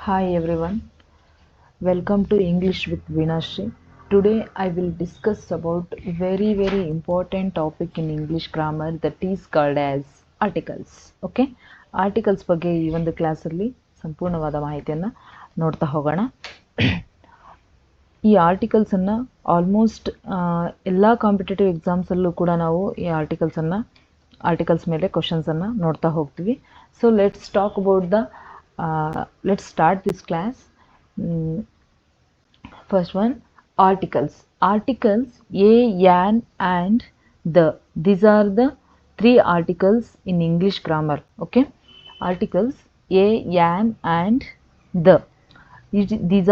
Hi everyone, welcome to English with Vinashri. Today I will discuss about very important topic in English grammar that is called as articles. Okay, articles ಬಗ್ಗೆ ಈ ಒಂದು ಕ್ಲಾಸಲ್ಲಿ ಸಂಪೂರ್ಣವಾದ ಮಾಹಿತಿಯನ್ನು ನೋಡ್ತಾ ಹೋಗೋಣ. ಈ ಆರ್ಟಿಕಲ್ಸನ್ನು ಆಲ್ಮೋಸ್ಟ್ ಎಲ್ಲ ಕಾಂಪಿಟೇಟಿವ್ ಎಕ್ಸಾಮ್ಸಲ್ಲೂ ಕೂಡ ನಾವು ಈ ಆರ್ಟಿಕಲ್ಸ್ ಮೇಲೆ ಕ್ವಶನ್ಸನ್ನು ನೋಡ್ತಾ ಹೋಗ್ತೀವಿ. So let's talk about let's start this class. First one, articles. Articles a, an and the. These are the three articles in English grammar. Okay, articles a, an and the. These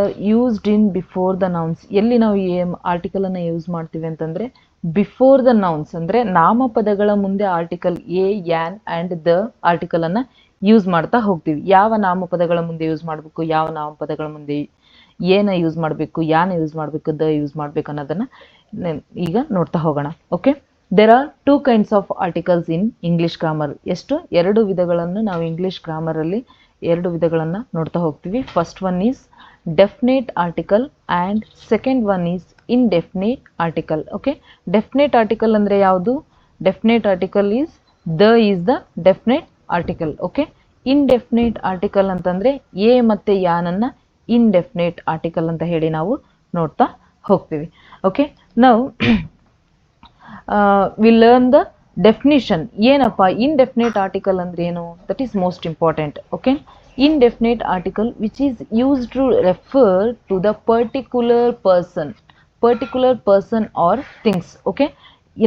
are used in before the nouns. ಎಲ್ಲಿ ನಾವು ಈ article ಅನ್ನು use ಮಾಡ್ತೀವಿ ಅಂತಂದ್ರೆ before the nouns, ಅಂದ್ರೆ ನಾಮಪದಗಳ ಮುಂದೆ article A, ಯಾನ್ and the article ಅನ್ನ ಯೂಸ್ ಮಾಡ್ತಾ ಹೋಗ್ತೀವಿ. ಯಾವ ನಾಮಪದಗಳ ಮುಂದೆ ಯೂಸ್ ಮಾಡಬೇಕು, ಯಾವ ನಾಮಪದಗಳ ಮುಂದೆ ಏನ ಯೂಸ್ ಮಾಡಬೇಕು, ಯಾನ ಯೂಸ್ ಮಾಡಬೇಕು, ದ ಯೂಸ್ ಮಾಡಬೇಕು ಅನ್ನೋದನ್ನ ಈಗ ನೋಡ್ತಾ ಹೋಗೋಣ. Okay, there are 2 kinds of articles in English grammar. ಎರಡು ವಿಧಗಳನ್ನು ನಾವು ಇಂಗ್ಲಿಷ್ ಗ್ರಾಮರ್ ಅಲ್ಲಿ ನೋಡ್ತಾ ಹೋಗ್ತೀವಿ. First one is definite article and second one is indefinite article. Okay, definite article ಅಂದ್ರೆ ಯಾವುದು? definite article is the definite article. Okay, indefinite article ಅಂತಂದ್ರೆ A ಮತ್ತೆ ಯಾನನ್ನ indefinite article ಅಂತ ಹೇಳಿ ನಾವು ನೋಡ್ತಾ ಹೋಗ್ತೀವಿ. Okay, now we learn the definition. ಏನಪ್ಪ indefinite article ಅಂದ್ರೆ ಏನು? That is most important. Okay, indefinite article which is used to refer to the particular person or things. Okay,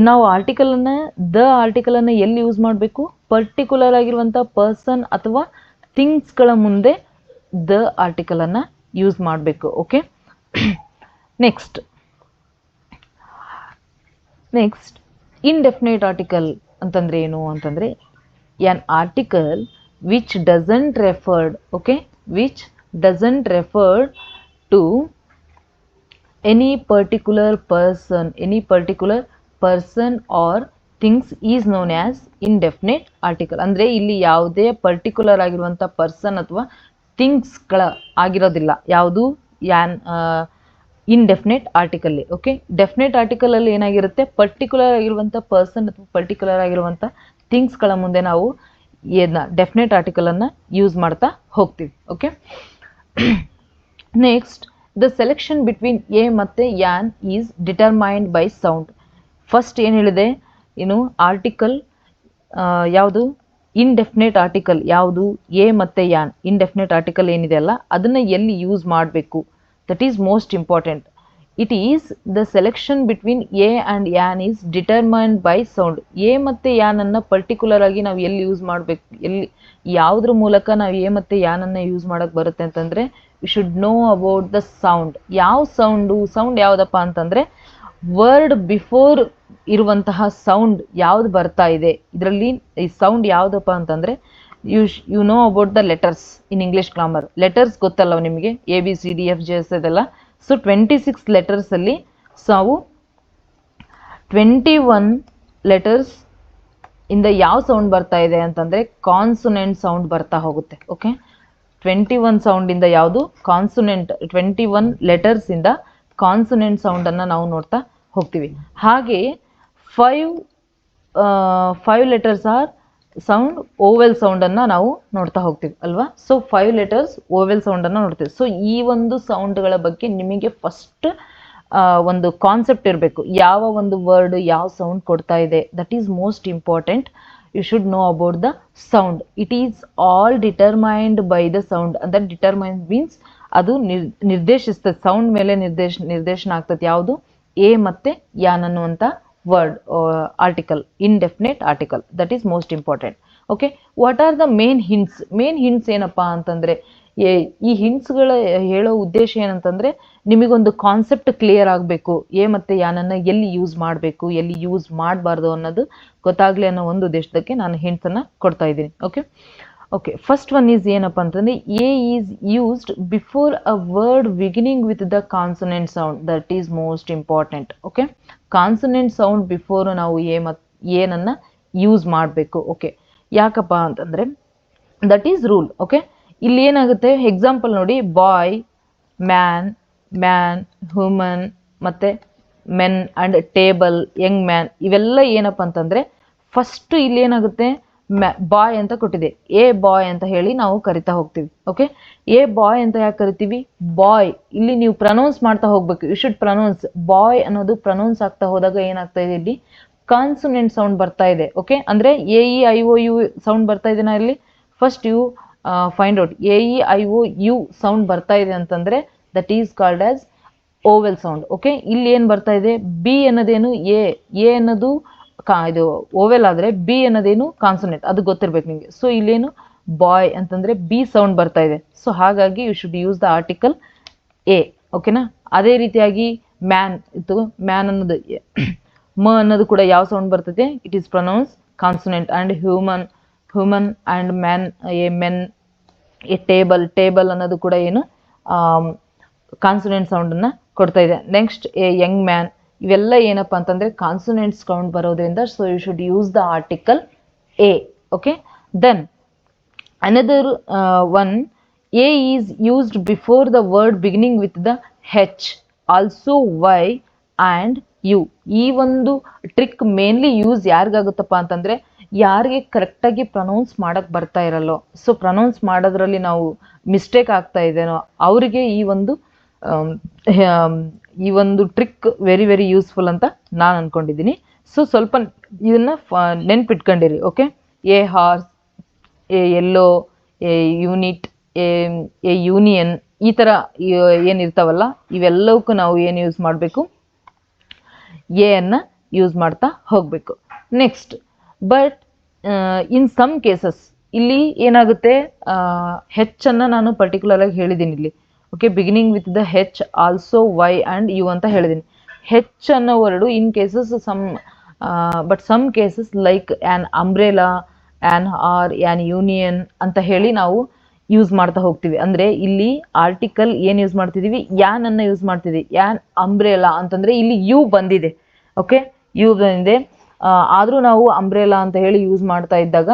ನಾವು ಆರ್ಟಿಕಲ್ ಅನ್ನ ಎಲ್ಲಿ ಯೂಸ್ ಮಾಡಬೇಕು? ಪರ್ಟಿಕ್ಯುಲರ್ ಆಗಿರುವಂತ ಪರ್ಸನ್ ಅಥವಾ ಥಿಂಗ್ಸ್ಗಳ ಮುಂದೆ ದ ಆರ್ಟಿಕಲ್ ಅನ್ನ ಯೂಸ್ ಮಾಡಬೇಕು. ಓಕೆ, ನೆಕ್ಸ್ಟ್ indefinite article ಅಂತಂದ್ರೆ ಏನು ಅಂತಂದ್ರೆ an article which doesn't refer to any particular person or things is known as indefinite article. ಅಂದ್ರೆ ಇಲ್ಲಿ ಯಾವುದೇ ಪರ್ಟಿಕ್ಯುಲರ್ ಆಗಿರುವಂತ ಪರ್ಸನ್ ಅಥವಾ ಥಿಂಗ್ಸ್ ಗಳ ಆಗಿರೋದಿಲ್ಲ. ಯಾವುದು? indefinite article. Okay, definite article ಅಲ್ಲಿ ಏನಾಗಿರುತ್ತೆ? ಪರ್ಟಿಕ್ಯುಲರ್ ಆಗಿರುವಂತ ಪರ್ಸನ್ ಅಥವಾ ಪರ್ಟಿಕ್ಯುಲರ್ ಆಗಿರುವಂತ ಥಿಂಗ್ಸ್ ಗಳ ಮುಂದೆ ನಾವು ಡೆಫಿನೆಟ್ ಆರ್ಟಿಕಲ್ ಅನ್ನ ಯೂಸ್ ಮಾಡ್ತಾ ಹೋಗ್ತೀವಿ. Okay, next the selection between A ಮತ್ತೆ ಯಾನ್ is determined by sound. First ಏನು ಹೇಳಿದೆ? ಆರ್ಟಿಕಲ್ ಯಾವುದು? ಇನ್ಡೆಫಿನೆಟ್ ಆರ್ಟಿಕಲ್ ಯಾವುದು? ಎ ಮತ್ತೆ ಯಾನ್. ಇನ್ಡೆಫಿನೆಟ್ ಆರ್ಟಿಕಲ್ ಏನಿದೆ ಅಲ್ಲ, ಅದನ್ನ ಎಲ್ಲಿ ಯೂಸ್ ಮಾಡಬೇಕು? That is most important. It is the selection between a and an is determined by sound. A ಮತ್ತು ಯಾನನ್ನು ಪರ್ಟಿಕ್ಯುಲರ್ ಆಗಿ ನಾವು ಎಲ್ಲಿ ಯೂಸ್ ಮಾಡಬೇಕು, ಯಾವುದ್ರ ಮೂಲಕ ನಾವು ಎ ಮತ್ತು ಯಾನನ್ನು ಯೂಸ್ ಮಾಡೋಕ್ಕೆ ಬರುತ್ತೆ ಅಂತಂದರೆ we should know about the sound. ಯಾವ ಸೌಂಡ್ ಯಾವುದಪ್ಪ ಅಂತಂದರೆ ವರ್ಡ್ ಬಿಫೋರ್ ಇರುವಂತಹ ಸೌಂಡ್ ಯಾವ್ದು ಬರ್ತಾ ಇದೆ ಇದರಲ್ಲಿ. ಈ ಸೌಂಡ್ ಯಾವುದಪ್ಪ ಅಂತಂದರೆ you know about the letters in English grammar. Letters ಗೊತ್ತಲ್ಲ ನಿಮಗೆ, ABCDFGS ಅದೆಲ್ಲ. ಸೊ 26 ಲೆಟರ್ಸ್ ಅಲ್ಲಿ ನಾವು 21 ಲೆಟರ್ಸ್ ಇಂದ ಯಾವ ಸೌಂಡ್ ಬರ್ತಾ ಇದೆ ಅಂತಂದ್ರೆ ಕಾನ್ಸೊನೆಂಟ್ ಸೌಂಡ್ ಬರ್ತಾ ಹೋಗುತ್ತೆ. ಓಕೆ, 21 ಸೌಂಡ್ ಇಂದ ಯಾವುದು? ಕಾನ್ಸೊನೆಂಟ್. 21 ಲೆಟರ್ಸ್ ಇಂದ ಕಾನ್ಸೊನೆಂಟ್ ಸೌಂಡ್ ಅನ್ನ ನಾವು ನೋಡ್ತಾ ಹೋಗ್ತೀವಿ. ಹಾಗೆ 5 letters are sound vowel sound ಅನ್ನ ನಾವು ನೋಡ್ತಾ ಹೋಗ್ತೀವಿ ಅಲ್ವಾ. ಸೊ 5 ಲೆಟರ್ಸ್ ಓವೆಲ್ ಸೌಂಡ್ ಅನ್ನ ನೋಡ್ತೀವಿ. ಸೊ ಈ ಒಂದು ಸೌಂಡ್ಗಳ ಬಗ್ಗೆ ನಿಮಗೆ ಫಸ್ಟ್ ಒಂದು ಕಾನ್ಸೆಪ್ಟ್ ಇರಬೇಕು. ಯಾವ ಒಂದು ವರ್ಡ್ ಯಾವ ಸೌಂಡ್ ಕೊಡ್ತಾ ಇದೆ, that is most important. You should know about the sound. It is all determined by the sound. ಅಂದ್ರೆ ಡಿಟರ್ಮೈನ್ಡ್ ಮೀನ್ಸ್ ಅದು ನಿರ್ದೇಶಿಸ್ತದೆ, ಸೌಂಡ್ ಮೇಲೆ ನಿರ್ದೇಶನ ಆಗ್ತದೆ. ಯಾವುದು? ಎ ಮತ್ತೆ ಯಾನ್ ಅನ್ನುವಂತ word article, indefinite article. that is most important. okay, what are the main hints ಏನಪ್ಪಾ ಅಂತಂದ್ರೆ ಈ ಹಿಂಟ್ಸ್ಗಳ ಹೇಳೋ ಉದ್ದೇಶ ಏನಂತಂದ್ರೆ ನಿಮಗೊಂದು ಕಾನ್ಸೆಪ್ಟ್ ಕ್ಲಿಯರ್ ಆಗಬೇಕು. ಎ ಮತ್ತೆ ಯಾನನ್ನ ಎಲ್ಲಿ ಯೂಸ್ ಮಾಡಬೇಕು, ಎಲ್ಲಿ ಯೂಸ್ ಮಾಡಬಾರ್ದು ಅನ್ನೋದು ಗೊತ್ತಾಗ್ಲಿ ಅನ್ನೋ ಒಂದು ಉದ್ದೇಶಕ್ಕೆ ನಾನು ಹಿಂಟ್ಸ್ ಅನ್ನ ಕೊಡ್ತಾ ಇದ್ದೀನಿ. ಓಕೆ, ಫಸ್ಟ್ ಒನ್ ಈಸ್ ಏನಪ್ಪಾ ಅಂತಂದ್ರೆ A is used before a word beginning with the consonant sound. That is most important. Okay, consonant sound before ನಾವು ಏನನ್ನ ಯೂಸ್ ಮಾಡಬೇಕು. ಓಕೆ, ಯಾಕಪ್ಪ ಅಂತಂದ್ರೆ ದಟ್ ಈಸ್ ರೂಲ್. ಓಕೆ, ಇಲ್ಲಿ ಏನಾಗುತ್ತೆ ಎಕ್ಸಾಂಪಲ್ ನೋಡಿ, ಬಾಯ್, ಮ್ಯಾನ್, ಮ್ಯಾನ್, ಹ್ಯೂಮನ್, ಮತ್ತು men and table, Young man, ಇವೆಲ್ಲ ಏನಪ್ಪ ಅಂತಂದರೆ ಫಸ್ಟು ಇಲ್ಲಿ ಏನಾಗುತ್ತೆ ಬಾಯ್ ಅಂತ ಕೊಟ್ಟಿದೆ, ಎ ಬಾಯ್ ಅಂತ ಹೇಳಿ ನಾವು ಕರಿತಾ ಹೋಗ್ತೀವಿ. ಓಕೆ, ಎ ಬಾಯ್ ಅಂತ ಯಾಕೆ ಕರಿತೀವಿ? ಬಾಯ್ ಇಲ್ಲಿ ನೀವು ಪ್ರನೌನ್ಸ್ ಮಾಡ್ತಾ ಹೋಗ್ಬೇಕು, ಯು ಶುಡ್ ಪ್ರನೌನ್ಸ್. ಬಾಯ್ ಅನ್ನೋದು ಪ್ರನೌನ್ಸ್ ಆಗ್ತಾ ಹೋದಾಗ ಏನಾಗ್ತಾ ಇದೆ, ಇಲ್ಲಿ ಕಾನ್ಸನೆಂಟ್ ಸೌಂಡ್ ಬರ್ತಾ ಇದೆ. ಓಕೆ, ಅಂದರೆ A E I O U sound ಬರ್ತಾ ಇದೆನಾ ಇಲ್ಲಿ? First you find out, A E I O U sound ಬರ್ತಾ ಇದೆ ಅಂತಂದರೆ that is called as vowel sound. Okay, ಇಲ್ಲಿ ಏನು ಬರ್ತಾ ಇದೆ, ಬಿ ಅನ್ನೋದೇನು, ಎ ಅನ್ನೋದು ಇದು ಓವೆಲ್ ಆದರೆ ಬಿ ಅನ್ನೋದೇನು ಕಾನ್ಸನೆಂಟ್, ಅದು ಗೊತ್ತಿರ್ಬೇಕು ನಿಮಗೆ. ಸೊ ಇಲ್ಲೇನು ಬಾಯ್ ಅಂತಂದರೆ ಬಿ ಸೌಂಡ್ ಬರ್ತಾ ಇದೆ. ಸೊ ಹಾಗಾಗಿ you should use the article a. ಓಕೆನಾ, ಅದೇ ರೀತಿಯಾಗಿ ಮ್ಯಾನ್ ಇತ್ತು, ಮ್ಯಾನ್ ಅನ್ನೋದು ಮ ಅನ್ನೋದು ಕೂಡ ಯಾವ ಸೌಂಡ್ ಬರ್ತದೆ, it is pronounce consonant. And human, human and man, a men, a table, table ಅನ್ನೋದು ಕೂಡ ಏನು ಕಾನ್ಸನೆಂಟ್ ಸೌಂಡನ್ನು ಕೊಡ್ತಾ ಇದೆ. ನೆಕ್ಸ್ಟ್ ಎ ಯಂಗ್ ಮ್ಯಾನ್, ಇವೆಲ್ಲ ಏನಪ್ಪ ಅಂತಂದರೆ ಕಾನ್ಸನೆಂಟ್ಸ್ ಸೌಂಡ್ ಬರೋದ್ರಿಂದ so you should use the article a. Okay, then another one, a is used before the word beginning with the H, also Y and U. ಈ ಒಂದು trick mainly use ಯಾರಿಗಾಗುತ್ತಪ್ಪ ಅಂತಂದರೆ ಯಾರಿಗೆ ಕರೆಕ್ಟಾಗಿ pronounce ಮಾಡೋಕ್ಕೆ ಬರ್ತಾ ಇರಲ್ಲೋ, so pronounce ಮಾಡೋದ್ರಲ್ಲಿ ನಾವು mistake ಆಗ್ತಾ ಇದೆನೋ ಅವರಿಗೆ ಈ ಒಂದು ಟ್ರಿಕ್ ವೆರಿ ವೆರಿ ಯೂಸ್ಫುಲ್ ಅಂತ ನಾನು ಅಂದ್ಕೊಂಡಿದ್ದೀನಿ. ಸೊ ಸ್ವಲ್ಪ ಇದನ್ನು ನೆನ್ಪಿಟ್ಕೊಂಡಿರಿ. Okay, a horse, a yellow, a unit, a union, ಈ ಥರ ಏನಿರ್ತಾವಲ್ಲ ಇವೆಲ್ಲವಕ್ಕೂ ನಾವು ಏನು ಯೂಸ್ ಮಾಡಬೇಕು, ಎ ಅನ್ನು ಯೂಸ್ ಮಾಡ್ತಾ ಹೋಗಬೇಕು. Next, but in some cases ಇಲ್ಲಿ ಏನಾಗುತ್ತೆ, ಹೆಚ್ಚನ್ನು ನಾನು ಪರ್ಟಿಕ್ಯುಲರಾಗಿ ಹೇಳಿದ್ದೀನಿ ಇಲ್ಲಿ. Okay, beginning with the H, also Y and U ಅಂತ ಹೇಳಿದ್ದೀನಿ. ಹೆಚ್ ಅನ್ನೋ word in cases some cases like an umbrella, an hour, an union ಅಂತ ಹೇಳಿ ನಾವು ಯೂಸ್ ಮಾಡ್ತಾ ಹೋಗ್ತೀವಿ. ಅಂದರೆ ಇಲ್ಲಿ ಆರ್ಟಿಕಲ್ ಏನು ಯೂಸ್ ಮಾಡ್ತಿದ್ದೀವಿ, ಯಾನ್ ಅನ್ನು ಯೂಸ್ ಮಾಡ್ತಿದ್ದೀವಿ. ಯಾನ್ ಅಂಬ್ರೆಲಾ ಅಂತಂದರೆ ಇಲ್ಲಿ ಯು ಬಂದಿದೆ. ಓಕೆ, ಯು ಬಂದಿದೆ, ಆದರೂ ನಾವು ಅಂಬ್ರೆಲಾ ಅಂತ ಹೇಳಿ ಯೂಸ್ ಮಾಡ್ತಾ ಇದ್ದಾಗ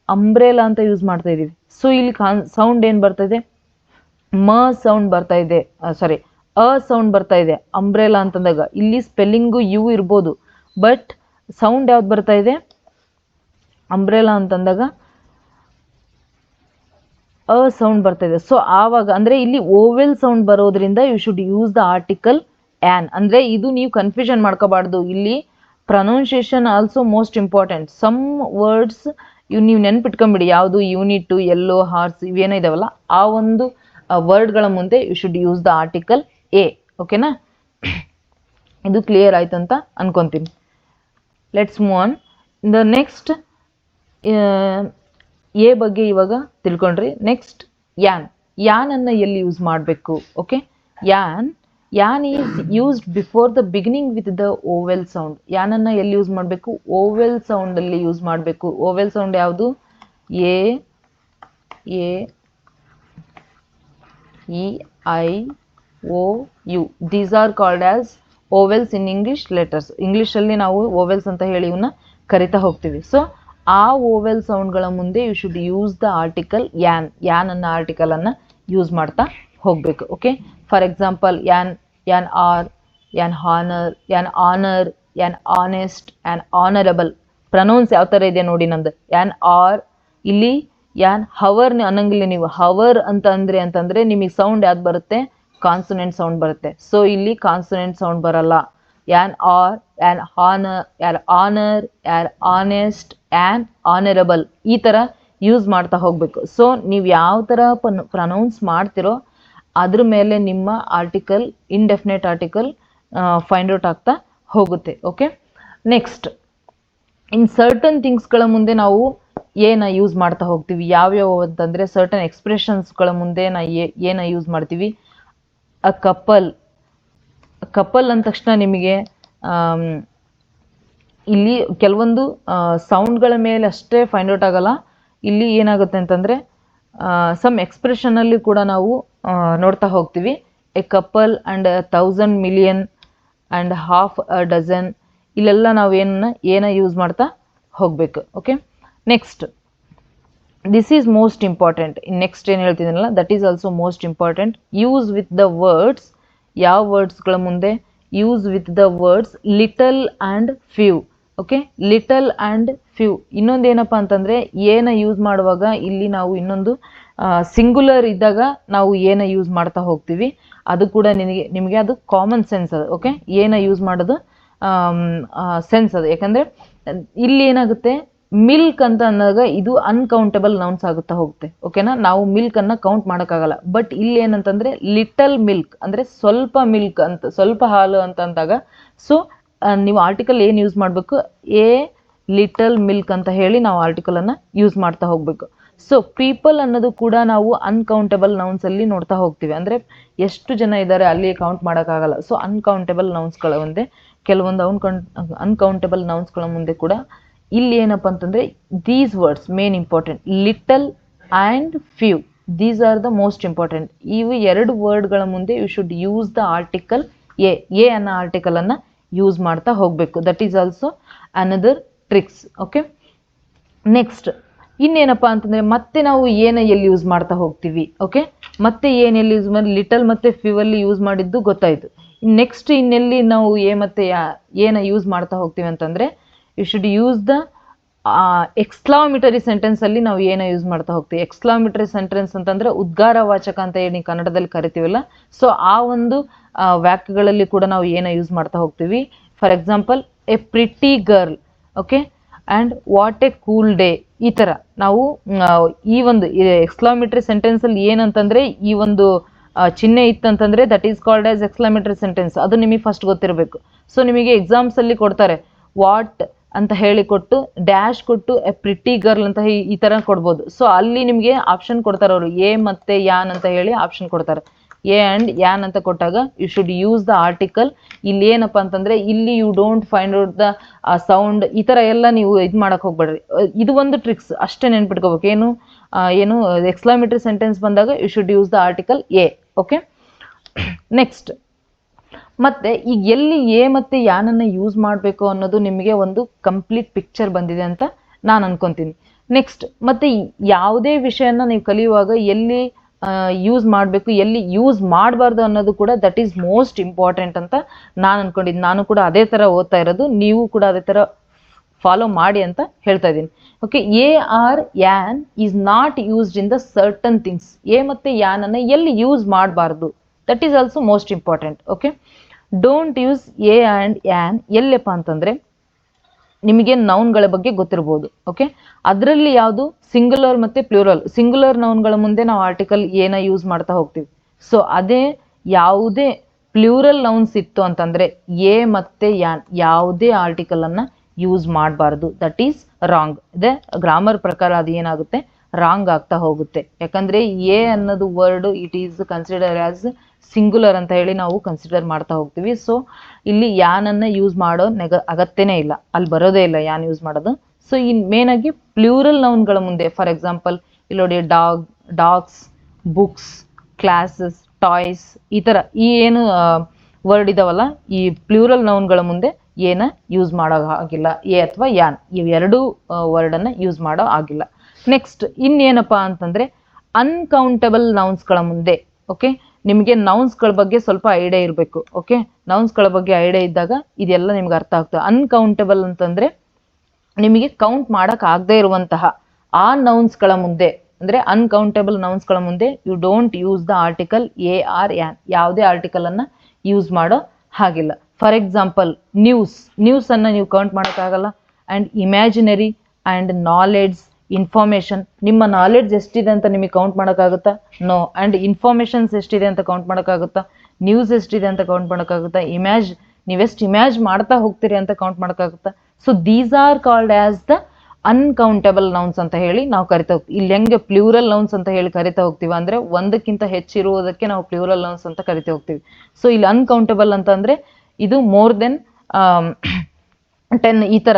ಅಂಬ್ರೆಲಾ ಅಂತ ಯೂಸ್ ಮಾಡ್ತಾ ಇದ್ದೀವಿ. ಸೊ ಇಲ್ಲಿ ಸೌಂಡ್ ಏನು ಬರ್ತಾ ಇದೆ, ಮ ಸೌಂಡ್ ಬರ್ತಾ ಇದೆ, ಸಾರಿ ಅ ಸೌಂಡ್ ಬರ್ತಾ ಇದೆ ಅಂಬ್ರೆಲಾ ಅಂತಂದಾಗ. ಇಲ್ಲಿ ಸ್ಪೆಲ್ಲಿಂಗು ಯು ಇರ್ಬೋದು, ಬಟ್ ಸೌಂಡ್ ಯಾವ್ದು ಬರ್ತಾ ಇದೆ, ಅಂಬ್ರೆಲಾ ಅಂತಂದಾಗ ಅ ಸೌಂಡ್ ಬರ್ತಾ ಇದೆ. ಸೊ ಆವಾಗ ಅಂದರೆ ಇಲ್ಲಿ ಓವೆಲ್ ಸೌಂಡ್ ಬರೋದ್ರಿಂದ you should use the article an. ಅಂದರೆ ಇದು ನೀವು ಕನ್ಫ್ಯೂಷನ್ ಮಾಡ್ಕೋಬಾರ್ದು, ಇಲ್ಲಿ pronunciation also most important. Some words ನೀವು ನೆನ್ಪಿಟ್ಕೊಂಬಿಡಿ, ಯಾವುದು ಯೂನಿಟ್ಟು, ಎಲ್ಲೋ, ಹಾರ್ಸ್ ಇವೇನೋ ಇದಾವಲ್ಲ ಆ ಒಂದು ವರ್ಡ್ಗಳ ಮುಂದೆ you should use the article a. ಓಕೆನಾ, ಇದು ಕ್ಲಿಯರ್ ಆಯ್ತು ಅಂತ ಅನ್ಕೊತೀನಿ. Let's move on the next. A ಬಗ್ಗೆ ಇವಾಗ ತಿಳ್ಕೊಂಡ್ರಿ. ನೆಕ್ಸ್ಟ್ ಯಾನ್. ಯಾನ್ ಅನ್ನು ಎಲ್ಲಿ ಯೂಸ್ ಮಾಡಬೇಕು? Okay, an is used before the beginning with the vowel sound. An ಅನ್ನು ಎಲ್ಲಿ ಯೂಸ್ ಮಾಡಬೇಕು? ಓವೆಲ್ ಸೌಂಡಲ್ಲಿ ಯೂಸ್ ಮಾಡಬೇಕು. ಓವೆಲ್ ಸೌಂಡ್ ಯಾವುದು? A, E, I, O, U. These are called as vowels in English letters. ಇಂಗ್ಲೀಷಲ್ಲಿ ನಾವು vowels ಅಂತ ಹೇಳಿ ಇವನ್ನ ಕರಿತಾ ಹೋಗ್ತೀವಿ. ಸೊ ಆ ಓವೆಲ್ ಸೌಂಡ್ಗಳ ಮುಂದೆ you should use the article an. An ಅನ್ನೋ ಆರ್ಟಿಕಲನ್ನು ಯೂಸ್ ಮಾಡ್ತಾ ಹೋಗಬೇಕು. Okay, for example an hour, an honour, an honour, an honest, an honourable. Pronounce ಯಾವ ಥರ ಇದೆ ನೋಡಿ ನಮ್ದು. ಯಾನ್ ಆರ್, ಇಲ್ಲಿ ಯಾನ್ ಹವರ್ ಅನ್ನಂಗಿಲ್ಲ ನೀವು. ಹವರ್ ಅಂತಂದ್ರೆ ನಿಮಗೆ ಸೌಂಡ್ ಯಾವ್ದು ಬರುತ್ತೆ? ಕಾನ್ಸನೆಂಟ್ ಸೌಂಡ್ ಬರುತ್ತೆ. ಸೊ ಇಲ್ಲಿ ಕಾನ್ಸನೆಂಟ್ ಸೌಂಡ್ ಬರಲ್ಲ. ಯಾನ್ hour, an honour, an honour, an honest, an honourable ಈ ಥರ ಯೂಸ್ ಮಾಡ್ತಾ ಹೋಗಬೇಕು. ಸೊ ನೀವು ಯಾವ ಥರ ಪ್ರನೌನ್ಸ್ ಮಾಡ್ತಿರೋ ಅದ್ರ ಮೇಲೆ ನಿಮ್ಮ article, indefinite article find out ಆಗ್ತಾ ಹೋಗುತ್ತೆ. ಓಕೆ, ನೆಕ್ಸ್ಟ್ ಇನ್ ಸರ್ಟನ್ ಥಿಂಗ್ಸ್ಗಳ ಮುಂದೆ ನಾವು ಏನ ಯೂಸ್ ಮಾಡ್ತಾ ಹೋಗ್ತೀವಿ? ಯಾವ್ಯಾವ ಅಂತಂದರೆ ಸರ್ಟನ್ ಎಕ್ಸ್ಪ್ರೆಷನ್ಸ್ಗಳ ಮುಂದೆ ಏನ ಯೂಸ್ ಮಾಡ್ತೀವಿ? ಅ ಕಪಲ್ ಅಂದ ತಕ್ಷಣ ನಿಮಗೆ ಇಲ್ಲಿ ಕೆಲವೊಂದು ಸೌಂಡ್ಗಳ ಮೇಲೆ ಅಷ್ಟೇ ಫೈಂಡ್ ಔಟ್ ಆಗಲ್ಲ. ಇಲ್ಲಿ ಏನಾಗುತ್ತೆ ಅಂತಂದರೆ ಸಮ್ ಎಕ್ಸ್ಪ್ರೆಷನಲ್ಲಿ ಕೂಡ ನಾವು ನೋಡ್ತಾ ಹೋಗ್ತೀವಿ. A couple and 1000 million and half a dozen. ಇಲ್ಲೆಲ್ಲ ನಾವು ಏನ ಯೂಸ್ ಮಾಡ್ತಾ ಹೋಗಬೇಕು. Okay, next this is most important. Next ಏನು ಹೇಳ್ತಿದ್ದೀನಲ್ಲ that is also most important. Use with the words, ಯಾವ ವರ್ಡ್ಸ್ಗಳ ಮುಂದೆ? Use with the words little and few. Okay, little and few. ಇನ್ನೊಂದು ಏನಪ್ಪ ಅಂತಂದರೆ ಏನ ಯೂಸ್ ಮಾಡುವಾಗ ಇಲ್ಲಿ ನಾವು ಇನ್ನೊಂದು ಸಿಂಗುಲರ್ ಇದ್ದಾಗ ನಾವು ಏನ ಯೂಸ್ ಮಾಡ್ತಾ ಹೋಗ್ತೀವಿ, ಅದು ಕೂಡ ನಿಮಗೆ ಅದು ಕಾಮನ್ ಸೆನ್ಸ್ ಅದು. ಓಕೆ, ಏನ ಯೂಸ್ ಮಾಡೋದು ಸೆನ್ಸ್ ಅದು. ಯಾಕಂದರೆ ಇಲ್ಲಿ ಏನಾಗುತ್ತೆ, ಮಿಲ್ಕ್ ಅಂತ ಅಂದಾಗ ಇದು ಅನ್ಕೌಂಟಬಲ್ ನೌನ್ಸ್ ಆಗುತ್ತಾ ಹೋಗುತ್ತೆ. ಓಕೆನಾ, ನಾವು ಮಿಲ್ಕನ್ನು ಕೌಂಟ್ ಮಾಡೋಕ್ಕಾಗಲ್ಲ. ಬಟ್ ಇಲ್ಲಿ ಏನಂತಂದರೆ ಲಿಟಲ್ ಮಿಲ್ಕ್ ಅಂದರೆ ಸ್ವಲ್ಪ ಮಿಲ್ಕ್ ಅಂತ, ಸ್ವಲ್ಪ ಹಾಲು ಅಂತ ಅಂದಾಗ ಸೊ ನೀವು ಆರ್ಟಿಕಲ್ ಏನು ಯೂಸ್ ಮಾಡಬೇಕು? ಎ ಲಿಟಲ್ ಮಿಲ್ಕ್ ಅಂತ ಹೇಳಿ ನಾವು ಆರ್ಟಿಕಲನ್ನು ಯೂಸ್ ಮಾಡ್ತಾ ಹೋಗಬೇಕು. ಸೊ ಪೀಪಲ್ ಅನ್ನೋದು ಕೂಡ ನಾವು ಅನ್ಕೌಂಟಬಲ್ ನೌನ್ಸಲ್ಲಿ ನೋಡ್ತಾ ಹೋಗ್ತೀವಿ. ಅಂದರೆ ಎಷ್ಟು ಜನ ಇದ್ದಾರೆ ಅಲ್ಲಿ ಕೌಂಟ್ ಮಾಡೋಕ್ಕಾಗಲ್ಲ. ಸೊ ಅನ್ಕೌಂಟಬಲ್ ನೌನ್ಸ್ಗಳ ಮುಂದೆ, ಕೆಲವೊಂದು ಅನ್ಕೌಂಟಬಲ್ ನೌನ್ಸ್ಗಳ ಮುಂದೆ ಕೂಡ ಇಲ್ಲಿ ಏನಪ್ಪ ಅಂತಂದರೆ these words main important. Little and few, these are the most important. ಇವು ಎರಡು ವರ್ಡ್ಗಳ ಮುಂದೆ you should use the article a ಅನ್ನೋ ಆರ್ಟಿಕಲನ್ನು ಯೂಸ್ ಮಾಡ್ತಾ ಹೋಗಬೇಕು. That is also another tricks. Okay, next ಇನ್ನೇನಪ್ಪ ಅಂತಂದರೆ ಮತ್ತೆ ನಾವು ಏನ ಎಲ್ಲಿ ಯೂಸ್ ಮಾಡ್ತಾ ಹೋಗ್ತೀವಿ? ಓಕೆ, ಮತ್ತೆ ಏನೆಲ್ಲಿ ಯೂಸ್ ಮಾಡಿ? ಲಿಟಲ್ ಮತ್ತು ಫ್ಯೂವಲ್ಲಿ ಯೂಸ್ ಮಾಡಿದ್ದು ಗೊತ್ತಾಯಿತು. ನೆಕ್ಸ್ಟ್ ಇನ್ನೆಲ್ಲಿ ನಾವು ಎ ಮತ್ತು ಏನ ಯೂಸ್ ಮಾಡ್ತಾ ಹೋಗ್ತೀವಿ ಅಂತಂದರೆ ಯು ಶುಡ್ ಯೂಸ್ ದ ಎಕ್ಸ್ಕ್ಲಾಮೇಟರಿ ಸೆಂಟೆನ್ಸಲ್ಲಿ ನಾವು ಏನ ಯೂಸ್ ಮಾಡ್ತಾ ಹೋಗ್ತೀವಿ. ಎಕ್ಸ್ಕ್ಲಾಮೇಟರಿ ಸೆಂಟೆನ್ಸ್ ಅಂತಂದರೆ ಉದ್ಗಾರವಾಚಕ ಅಂತ ಹೇಳಿ ಕನ್ನಡದಲ್ಲಿ ಕರಿತೀವಲ್ಲ, ಸೊ ಆ ಒಂದು ವಾಕ್ಯಗಳಲ್ಲಿ ಕೂಡ ನಾವು ಏನ ಯೂಸ್ ಮಾಡ್ತಾ ಹೋಗ್ತೀವಿ. For example, A pretty girl, okay, and what A cool day. ಈ ಥರ ನಾವು ಈ ಒಂದು ಎಕ್ಸ್ಕ್ಲಾಮೇಟರಿ ಸೆಂಟೆನ್ಸಲ್ಲಿ ಏನಂತಂದರೆ ಈ ಒಂದು ಚಿಹ್ನೆ ಇತ್ತಂತಂದರೆ that is called as exclamatory sentence. ಅದು ನಿಮಗೆ ಫಸ್ಟ್ ಗೊತ್ತಿರಬೇಕು. ಸೊ ನಿಮಗೆ ಎಕ್ಸಾಮ್ಸಲ್ಲಿ ಕೊಡ್ತಾರೆ ವಾಟ್ ಅಂತ ಹೇಳಿ ಕೊಟ್ಟು ಡ್ಯಾಶ್ ಕೊಟ್ಟು ಎ ಪ್ರಿಟಿ ಗರ್ಲ್ ಅಂತ ಈ ಥರ ಕೊಡ್ಬೋದು. ಸೊ ಅಲ್ಲಿ ನಿಮಗೆ ಆಪ್ಷನ್ ಕೊಡ್ತಾರೆ ಅವರು, ಎ ಮತ್ತು ಯಾನ್ ಅಂತ ಹೇಳಿ ಆಪ್ಷನ್ ಕೊಡ್ತಾರೆ. ಎ ಆ್ಯಂಡ್ ಯಾನ್ ಅಂತ ಕೊಟ್ಟಾಗ you should use the article. ಇಲ್ಲಿ ಏನಪ್ಪ ಅಂತಂದರೆ ಇಲ್ಲಿ you don't find out the sound, ಈ ಥರ ಎಲ್ಲ ನೀವು ಇದು ಮಾಡೋಕ್ಕೆ ಹೋಗ್ಬೇಡ್ರಿ. ಇದು ಒಂದು ಟ್ರಿಕ್ಸ್ ಅಷ್ಟೇ ನೆನ್ಪಿಟ್ಕೋಬೇಕು. ಏನು ಎಕ್ಸ್ಕ್ಲಾಮೇಟರಿ ಸೆಂಟೆನ್ಸ್ ಬಂದಾಗ you should use the article a. Okay, next ಮತ್ತೆ ಈಗ ಎಲ್ಲಿ ಎ ಮತ್ತು ಯಾನನ್ನು ಯೂಸ್ ಮಾಡಬೇಕು ಅನ್ನೋದು ನಿಮಗೆ ಒಂದು ಕಂಪ್ಲೀಟ್ ಪಿಕ್ಚರ್ ಬಂದಿದೆ ಅಂತ ನಾನು ಅನ್ಕೊತೀನಿ. ನೆಕ್ಸ್ಟ್ ಮತ್ತೆ ಯಾವುದೇ ವಿಷಯನ ನೀವು ಕಲಿಯುವಾಗ ಎಲ್ಲಿ ಯೂಸ್ ಮಾಡಬೇಕು, ಎಲ್ಲಿ ಯೂಸ್ ಮಾಡಬಾರ್ದು ಅನ್ನೋದು ಕೂಡ ದಟ್ ಈಸ್ ಮೋಸ್ಟ್ ಇಂಪಾರ್ಟೆಂಟ್ ಅಂತ ನಾನು ಅನ್ಕೊಂಡಿದ್ದೀನಿ. ನಾನು ಕೂಡ ಅದೇ ಥರ ಓದ್ತಾ ಇರೋದು, ನೀವು ಕೂಡ ಅದೇ ಥರ ಫಾಲೋ ಮಾಡಿ ಅಂತ ಹೇಳ್ತಾ ಇದ್ದೀನಿ. ಓಕೆ, ಎ ಆರ್ ಯಾನ್ is not used in the certain things. A ಮತ್ತು ಯಾನನ್ನು ಎಲ್ಲಿ ಯೂಸ್ ಮಾಡಬಾರ್ದು, that is also most important. Okay, don't use A and ಯಾನ್ ಎಲ್ಲಪ್ಪ ಅಂತಂದರೆ ನಿಮಗೆ ನೌನ್ಗಳ ಬಗ್ಗೆ ಗೊತ್ತಿರ್ಬೋದು. ಓಕೆ, ಅದರಲ್ಲಿ ಯಾವುದು ಸಿಂಗುಲರ್ ಮತ್ತು ಪ್ಲೂರಲ್. ಸಿಂಗುಲರ್ ನೌನ್ಗಳ ಮುಂದೆ ನಾವು ಆರ್ಟಿಕಲ್ ಏನ ಯೂಸ್ ಮಾಡ್ತಾ ಹೋಗ್ತೀವಿ. ಸೊ ಅದೇ ಯಾವುದೇ ಪ್ಲೂರಲ್ ನೌನ್ಸ್ ಇತ್ತು ಅಂತಂದರೆ ಎ ಮತ್ತು ಯಾನ್ ಯಾವುದೇ ಆರ್ಟಿಕಲನ್ನು ಯೂಸ್ ಮಾಡಬಾರ್ದು. That is wrong. ಇದೆ ಗ್ರಾಮರ್ ಪ್ರಕಾರ ಅದು ಏನಾಗುತ್ತೆ, ರಾಂಗ್ ಆಗ್ತಾ ಹೋಗುತ್ತೆ. ಯಾಕಂದರೆ ಎ ಅನ್ನೋದು word it is consider as singular ಅಂತ ಹೇಳಿ ನಾವು ಕನ್ಸಿಡರ್ ಮಾಡ್ತಾ ಹೋಗ್ತೀವಿ. ಸೊ ಇಲ್ಲಿ ಯಾನನ್ನು ಯೂಸ್ ಮಾಡೋ ಅಗತ್ಯನೇ ಇಲ್ಲ, ಅಲ್ಲಿ ಬರೋದೇ ಇಲ್ಲ ಯಾನ್ ಯೂಸ್ ಮಾಡೋದು. ಸೊ ಮೇನಾಗಿ ಪ್ಲೂರಲ್ ನೌನ್ಗಳ ಮುಂದೆ ಫಾರ್ ಎಕ್ಸಾಂಪಲ್ ಇಲ್ಲಿ ನೋಡಿ ಡಾಗ್ಸ್, ಬುಕ್ಸ್, ಕ್ಲಾಸಸ್, ಟಾಯ್ಸ್, ಈ ಥರ ಈ ಏನು ವರ್ಡ್ ಇದಾವಲ್ಲ ಈ ಪ್ಲೂರಲ್ ನೌನ್ಗಳ ಮುಂದೆ ಏನ ಯೂಸ್ ಮಾಡೋ ಆಗಿಲ್ಲ. ಎ ಅಥವಾ ಯಾನ್ ಇವೆರಡೂ ವರ್ಡನ್ನು ಯೂಸ್ ಮಾಡೋ ಆಗಿಲ್ಲ. ನೆಕ್ಸ್ಟ್ ಇನ್ನೇನಪ್ಪ ಅಂತಂದರೆ ಅನ್ಕೌಂಟಬಲ್ ನೌನ್ಸ್ಗಳ ಮುಂದೆ. ಓಕೆ, ನಿಮಗೆ ನೌನ್ಸ್ಗಳ ಬಗ್ಗೆ ಸ್ವಲ್ಪ ಐಡಿಯಾ ಇರಬೇಕು. ಓಕೆ, ನೌನ್ಸ್ಗಳ ಬಗ್ಗೆ ಐಡಿಯಾ ಇದ್ದಾಗ ಇದೆಲ್ಲ ನಿಮ್ಗೆ ಅರ್ಥ ಆಗ್ತದೆ. ಅನ್ಕೌಂಟಬಲ್ ಅಂತಂದರೆ ನಿಮಗೆ ಕೌಂಟ್ ಮಾಡೋಕ್ಕಾಗದೇ ಇರುವಂತಹ ಆ ನೌನ್ಸ್ಗಳ ಮುಂದೆ, ಅಂದರೆ ಅನ್ಕೌಂಟಬಲ್ ನೌನ್ಸ್ಗಳ ಮುಂದೆ you don't use the article a or an, ಯಾವುದೇ ಆರ್ಟಿಕಲನ್ನು ಯೂಸ್ ಮಾಡೋ ಹಾಗಿಲ್ಲ. ಫಾರ್ ಎಕ್ಸಾಂಪಲ್ ನ್ಯೂಸನ್ನು ನೀವು ಕೌಂಟ್ ಮಾಡೋಕ್ಕಾಗಲ್ಲ. And imaginary and knowledge, information, ನಿಮ್ಮ ನಾಲೆಡ್ಜ್ ಎಷ್ಟಿದೆ ಅಂತ ನಿಮಗೆ ಕೌಂಟ್ ಮಾಡೋಕ್ಕಾಗುತ್ತಾ? ನೋ. ಆ್ಯಂಡ್ ಇನ್ಫಾರ್ಮೇಷನ್ಸ್ ಎಷ್ಟಿದೆ ಅಂತ ಕೌಂಟ್ ಮಾಡೋಕ್ಕಾಗುತ್ತಾ? ನ್ಯೂಸ್ ಎಷ್ಟಿದೆ ಅಂತ ಕೌಂಟ್ ಮಾಡೋಕ್ಕಾಗುತ್ತಾ? ನೀವೆಷ್ಟು ಇಮ್ಯಾಜ್ ಮಾಡ್ತಾ ಹೋಗ್ತೀರಿ ಅಂತ ಕೌಂಟ್ ಮಾಡೋಕ್ಕಾಗುತ್ತಾ? So these are called as the uncountable nouns ಅಂತ ಹೇಳಿ ನಾವು ಕರಿತಾ ಹೋಗ್ತೀವಿ. ಇಲ್ಲಿ ಹೆಂಗೆ ಪ್ಲೂರಲ್ ನೌನ್ಸ್ ಅಂತ ಹೇಳಿ ಕರಿತಾ ಹೋಗ್ತೀವಿ ಅಂದರೆ ಒಂದಕ್ಕಿಂತ ಹೆಚ್ಚಿರುವುದಕ್ಕೆ ನಾವು ಪ್ಲೂರಲ್ ನೌನ್ಸ್ ಅಂತ ಕರಿತಾ ಹೋಗ್ತೀವಿ. ಸೊ ಇಲ್ಲಿ ಅನ್ಕೌಂಟಬಲ್ ಅಂತಂದರೆ ಇದು ಮೋರ್ ದೆನ್ 10 ಈ ಥರ